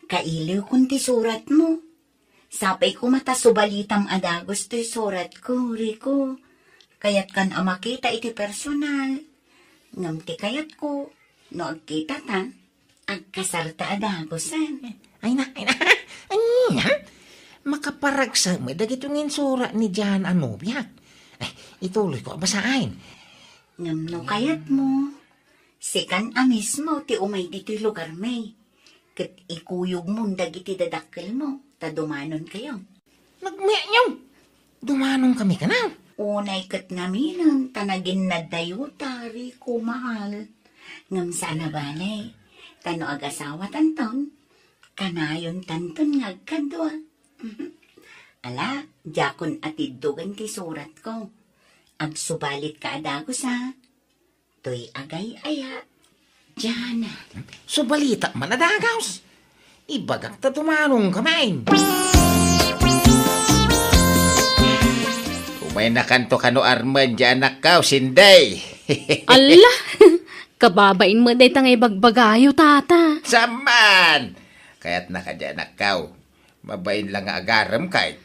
Kailiw kun ti surat mo. Sapay ko mata subalitam adagos to'y surat ko, Rico. Kayat kan makita iti personal. Ngam ti kayat ko, no agkita ta, agkasarta adagosan. Ay na. Makaparagsa mo, dagitungin sura ni Jan Anubiak. Ituloy ko, basahin. Ngam no kayat mo, sikan mismo ti umay dito'y lugar may. Kat ikuyog mo dagiti dadakkel mo. Dumanon kayo. Nagmiyak niyo. Dumanon kami ka na. Unay kat ngaminan, tanagin na dayo, tari ko mahal. Ngam sana balay, tano agasawa tanton, kanayon tanton ngagkadwa. Ala, jakon atiddugan ti surat ko. Agsubalit ka adagos ha. To'y agay aya. Jana. Subalita man adagaws. Ibagak ta tumanong kamay. Umay na kanto kano arman dyan nakaw, Sinday. Ala, kababain mo day tangay bagbagayo, tata. Saman! Kaya't nakadyan nakaw. Mabain lang nga agaram kay.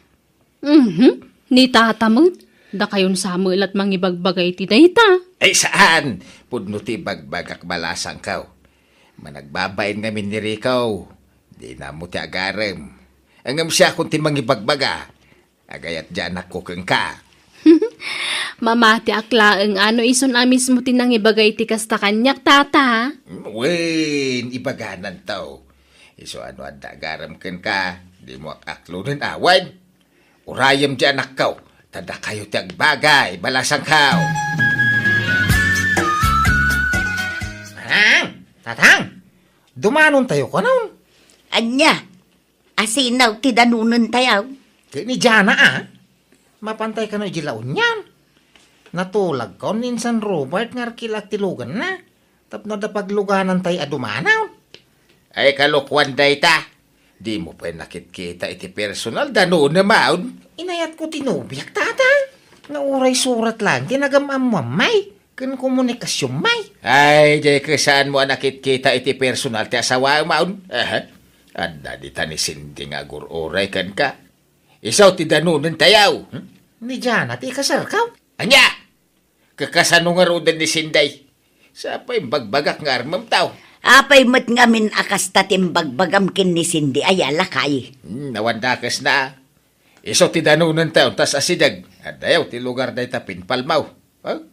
Ni tata mo, da kayon samuel at mangibagbagay ti dayta. Ay saan? Pudno ti bagbagak balasang kaw. Managbabain ngamin ni Rico. Di na mo ti agarem. Angam siya kung ti mangibagbaga. Agayat dyan ako keng ka. Mamati aklaeng ano ison amis mo tinang ibagay ti kasta kanyak, tata. Wen, ibaganan tao. Iso ano ang agarem keng ka. Di mo akaklo rin awan. Urayam dyan akaw. Tada kayo ti agbagay. Balasang kaw. Tatang, dumanon tayo ka nun. Anya, asinaw ti danunan tayaw. Kaya ni Jana mapantay ka na jilaon yan. Natulag ka nin San Robert nga kilak tilugan na. Tapno da pagluganan tayo adumanaw. Ay kalukwan day ta. Di mo pa nakit-kita iti personal danuon na maun. Inayat ko tinubiyak tata. Nga uray surat lang, ginagam mamay. Kan komunikasyon may. Ay, jay kasaan mo nakit-kita iti personal ti asawa maun. Anda di tanisin di nga gururay kan ka. Isaw ti danunan tayaw. Ni Jana, ti kasar ka? Anya! Kakasano nga rodan ni Sinday. Sapay bagbagak nga armam tao. Apay mat ngamin akas tatim bagbagam kin ni Cindy ayala kay. Nawandakas na. Isaw ti danunan tayo, tas asidag. At ayaw ti lugar day tapin palmaw.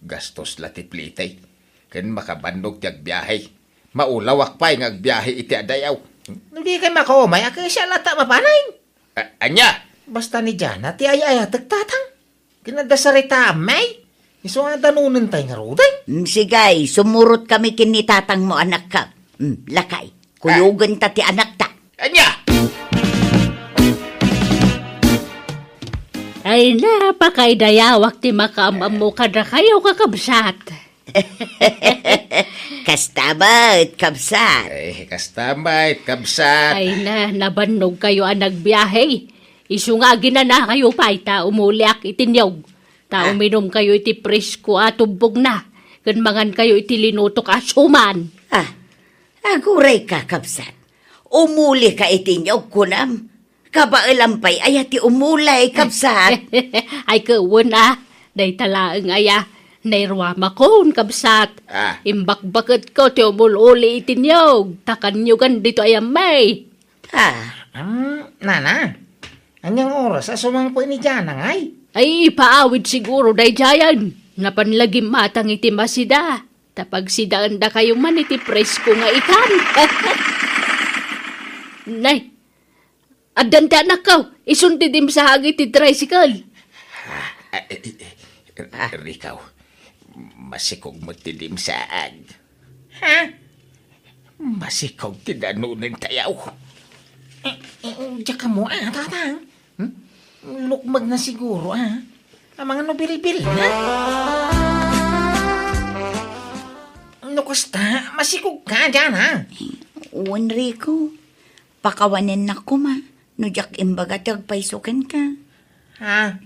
Gastos la ti plitay. Kan makabandog ti agbiyahe. Maulawak pa yung agbiyahe iti adayaw. Hindi kayo makaumay, akay siya lata mapanayin. Anya? Basta ni Jana, ti ayaya tagtatang. Kinadasarita amay. Iso nga danunan tayo nga ruday. Sigay, sumurot kami kinitatang mo anak ka. Lakay, kuyugan ta ti anak ta. Anya? Ay napakay dayawak ti makaamam mo kada kayo kakabsat. Kastamay, kabsat. Ay, kastamay, kabsat. Ay nabannog kayo ang nagbiyahe. Isu nga ginana kayo pa, umulyak itinyog. Uminom kayo iti presko at tubog na. Ganmangan kayo iti linutok asuman. Aguray ka, kabsat. Umuli ka itinyog kunam. Kabaalampay ay ati umulay, kabsat. Ay kawon day talaang aya. Nairwama kon, kabsat. Imbakbakit ko ti umululi itinyog. Takanyugan dito ayam may. Nana, anyang oras sumangpo ni Jana ngay? Ay, paawid siguro day jayan. Napanlagim matang iti masida. Tapag sidaan da kayo man iti presko nga ikan. Nay, adan ti anak ko, isuntidim sa hagi ti tricycle. Rikaw, masikog mo tidim saan? Ha? Masikog tinanunin tayaw. Diyan ka mo, tatang. Lukmag na siguro, ang mga nobil-bil na. Nukusta, masikog ka dyan, Uwan, Rico. Pakawanin na ko, ma. No, jak imbaga tagpaisukan ka. Ha?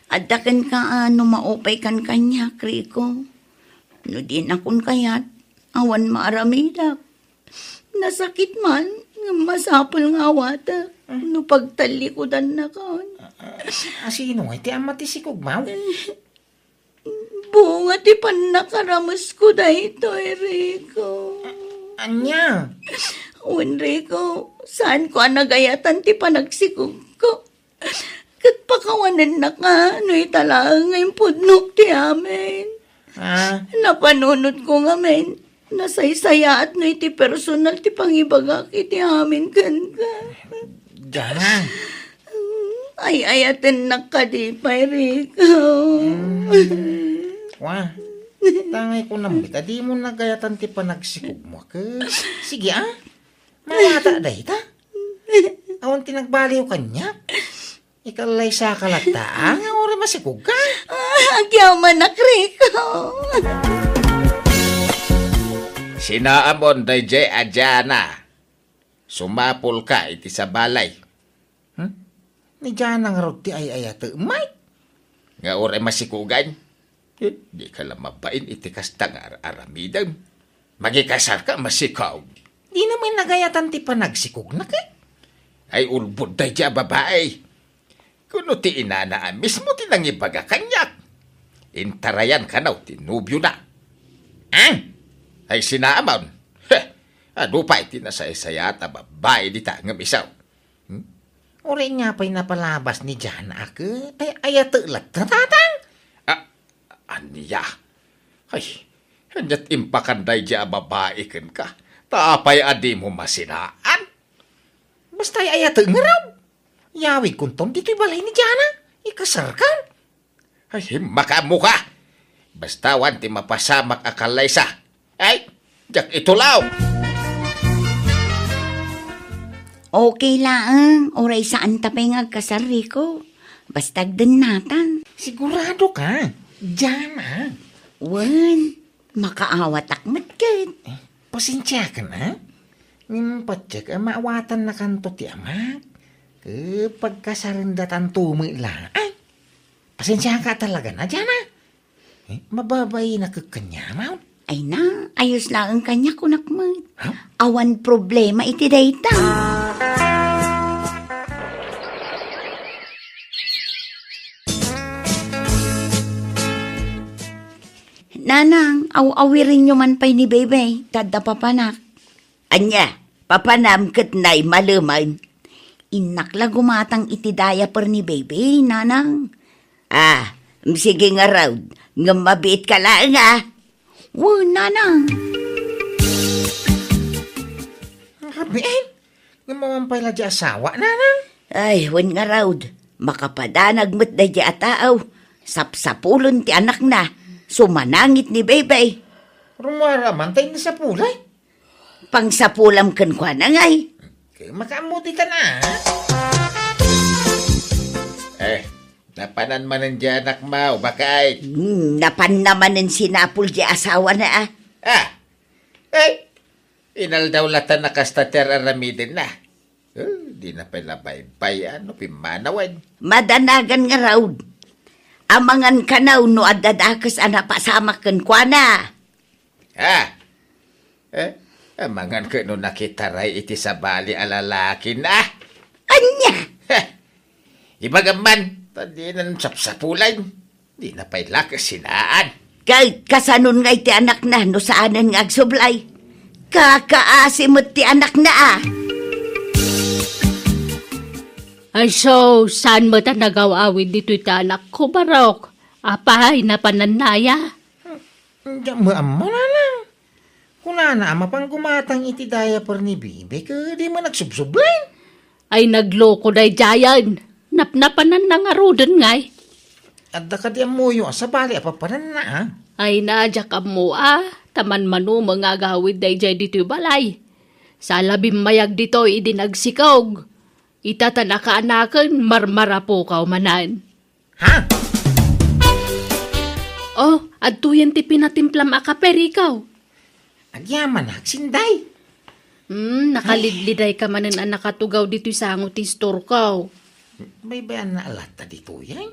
Adakan ka, maupay kan kanya, Rico. No, din akong kayat. Awan maaramilak. Nasakit man, masapal nga awata. No, pagtalikodan na ka. Sino nga, iti ama ti sikog, mau? Bunga ti panakaramas ko dahito, Rico. Anya? Rico, saan ko nagayatan ti panagsikog ko? Kat pakawanan na ka, no italang ngayong pudnok ti amin. Napanunod ko nga men, nasaysaya at no iti personal ti pangibagak iti amin kan ka. Diyan. Ay, ayatin na ka di pa, Rico. Wah, tangay ko naman, di mo nagayatan ti panagsikog mo. Sige mawata dahi ta. Awan tinagbaliw kanya. Ikalay sa kalagtaan, nga ori masikog ka. Agyaman na, Rico. Sinaamon day jay adyana. Sumapol ka iti sa balay. Ni Jana nga rod ti ay-ayata, Mike. Nga ori masikugan. Di ka lang mabain iti kasta nga aramidan. Magikasar ka masikaw. Di naman nagayatan ti panagsikog na ka. Ay ulbod day dya babae. Kuno ti inanaan mismo ti nangibaga kanyak. Intarayan ka na tinubyo na. Ay sinaamon. Ano pa iti nasaysaya at babae di ta ngam isaw. Uri nga pa'y napalabas ni Jana ako. Tay ayata lat tatang. Aniya. Ay, hanyat impakanday dya babae kan ka. Tapay adi mo masinaan. Basta ayata nga raw. Yawig kuntom dito'y balay ni Jana. Ikasar ka. Ay, makamu ka. Basta wanti mapasamak akalay sa. Ay, jak itulaw. Okay lang. Oray saan tapay nga kasar, Rico. Basta din natan. Sigurado ka. Jana. Wan, makaawat akmat ka. Pasensya ka na. Patsyak, maawatan na kanto ti amak. Pagkasarindatan tumila. Ay, pasensya ka talaga na, Jana. Mababay na kakanya, Mount. Ay na, ayos lang ang kanya kunakmat. Awan problema iti dayta. Nanang, awirin nyo man pa'y ni Bebe, tada papanak. Anya, papanam kat na'y maluman. Inakla gumatang iti diaper ni Bebe, nanang. Sige nga raw, nga mabiit ka lang nanang. Rabiin, nga mamampay la di asawa, nanang. Ay, wan nga raw, makapadanag mo't na di ataaw. Sapsapulon ti anak na. Sumanangit ni Bebe. Rumaraman tayo na sa pulay. Pangsapulam kan kwa na ngay. Makamuti ka na. Napanan man ang anak mo, bakay. Napan naman ang sinapul di asawa na Inal daw latan na kastater aramidin na. Di na pala baybay, pimanawan. Madanagan nga raw. Amangan kanaw no adadakas pasamak kan kwa na. Amangan ka no nakitaray iti sa bali alalaki na. Anya? Ibagaman, tadi na sapsapulan. Di na pala kasinaan. Kahit kasanon nga iti anak na no saanan nga agsublay. Kakaasi mo't ti anak na Ay so, saan mo ta nagawawid dito ita anak ko, Barok? Apay, napananaya. Diyan mo amma na lang. Kuna na ama pang gumatang iti daya por ni Bibi, ka di mo nagsubsublain. Ay nagloko day jayan. Napnapanan na nga rodan ngay. At da ka di amuyo sa bali apapanan na ha. Ay nadya ka mo taman manu mga gawid day jay dito balay. Sa labing mayag dito idinagsikog. Itatana ka anakan marmara po ka manan. Ha? Oh, adtuyan ti pinatimplam akaper ikaw. Agyaman na, sinday. Nakalidliday ka manan ang nakatugaw dito sa angot ti store ka. May bayan na alata dito yan.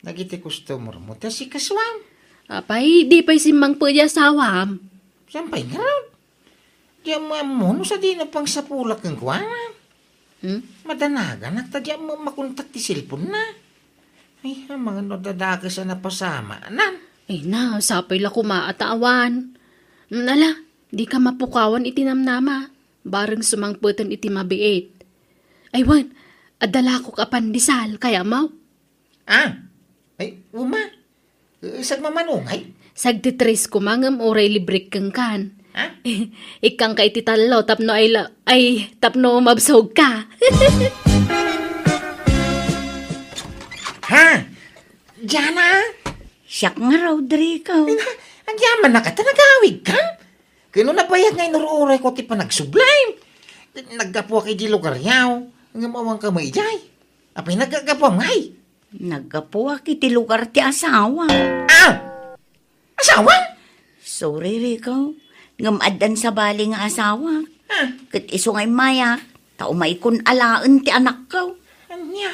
Nagiti customer mo ta si Kaswam. Apay, di pa'y simang pwede asawam. Sampay nga ron. Diyan mo amuno sa di na pang sapulak ng kuwanam. Madanagan at tadya mo makuntak ti silpon na. Ay, mga nodadaka sa napasama. Anan? Ay na, sapay la kumaatawan. Nala, di ka mapukawan itinamnama. Bareng sumangputan iti mabiit. Ay wan, adala ko kapandisal, kaya mau? Ay, uma. Sag mamanungay? Sagtitres ko mangam oray librik kang kan. Ha? Ikang ka ititalaw, tapno ay tapno mabsog ka. Ha? Diana? Siyak nga raw, Drikaw. Ang yaman na ka, tanagawig ka? Kano na bayag ngay naruuray ko ti pa nagsublime. Naggapo kay di lugar yaw. Ang mawang kamay jay. Apay nagagapo ngay. Naggapuwa kiti lugar ti asawa. Asawa? Sorry, Rikaw. Ngamadan sa bali nga asawa. Kat iso ngay maya, tao may kun alaan ti anak ko. Anya?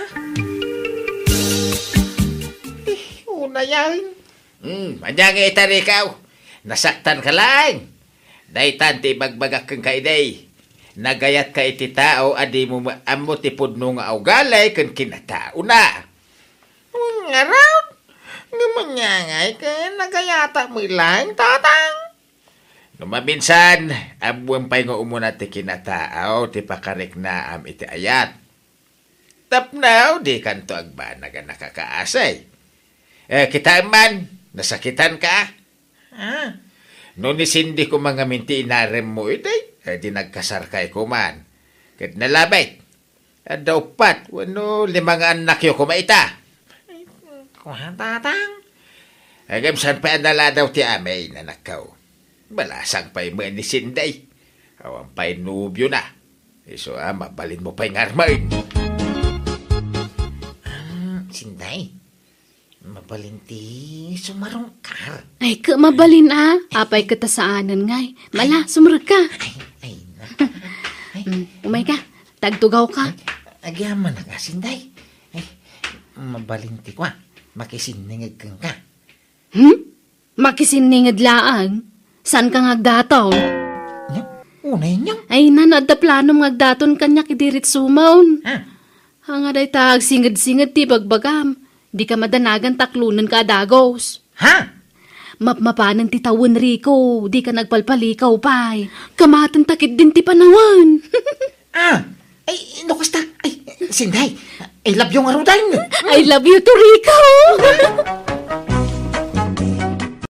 Una yan. Manyang ita ikaw. Nasaktan ka lang. Daitan ti bagbagak kang kaiday. Nagayat ka iti tao, adi mo amo ti pudno nga augalay kan kinatao na. Nga raw. Nga manyangay ka, nagayata mo lang, tatang. Numaminsan, abuang pa'y nga umuna ti kinatao, ti pakarik na am iti ayat. Tapnaw, di kanto agbanag ang nakakaasay. Kita man, nasakitan ka. No nisindi ko mga minti inarem mo iti, di nagkasar kay kuman. Kat nalabay. Daw pat, wano limang anak yo kumaita. Kuha, tatang. Agamsan pa anala daw ti amay na nakaw. Balasang pa'y manisinday. Awang pa'y nubyo na. Iso mabalin mo pa'y ngarmain. Sinday, mabalinti sumarong ka. Ay, ka mabalin apay katasaanan ngay. Mala, sumarag ka. Ay na. Umay ka, tagtugaw ka. Agyaman na ka, Sinday. Ay, mabalinti ko makisiningag kang ka. Makisiningad laan? San ka ngagdataw? Unay niyo. Ay, nanad da plano ngagdaton kanya kidirit sumaon. Hanga day tag singad-singad ti bagbagam. Di ka madanagan taklunan ka dagos. Mapmapanan ti tawon Rico, di ka nagpalpalikaw pay. Kamatan takit din ti panawan. Ay, nukasta. Ay, Sinday, I love you nga rudan. I love you to Rico.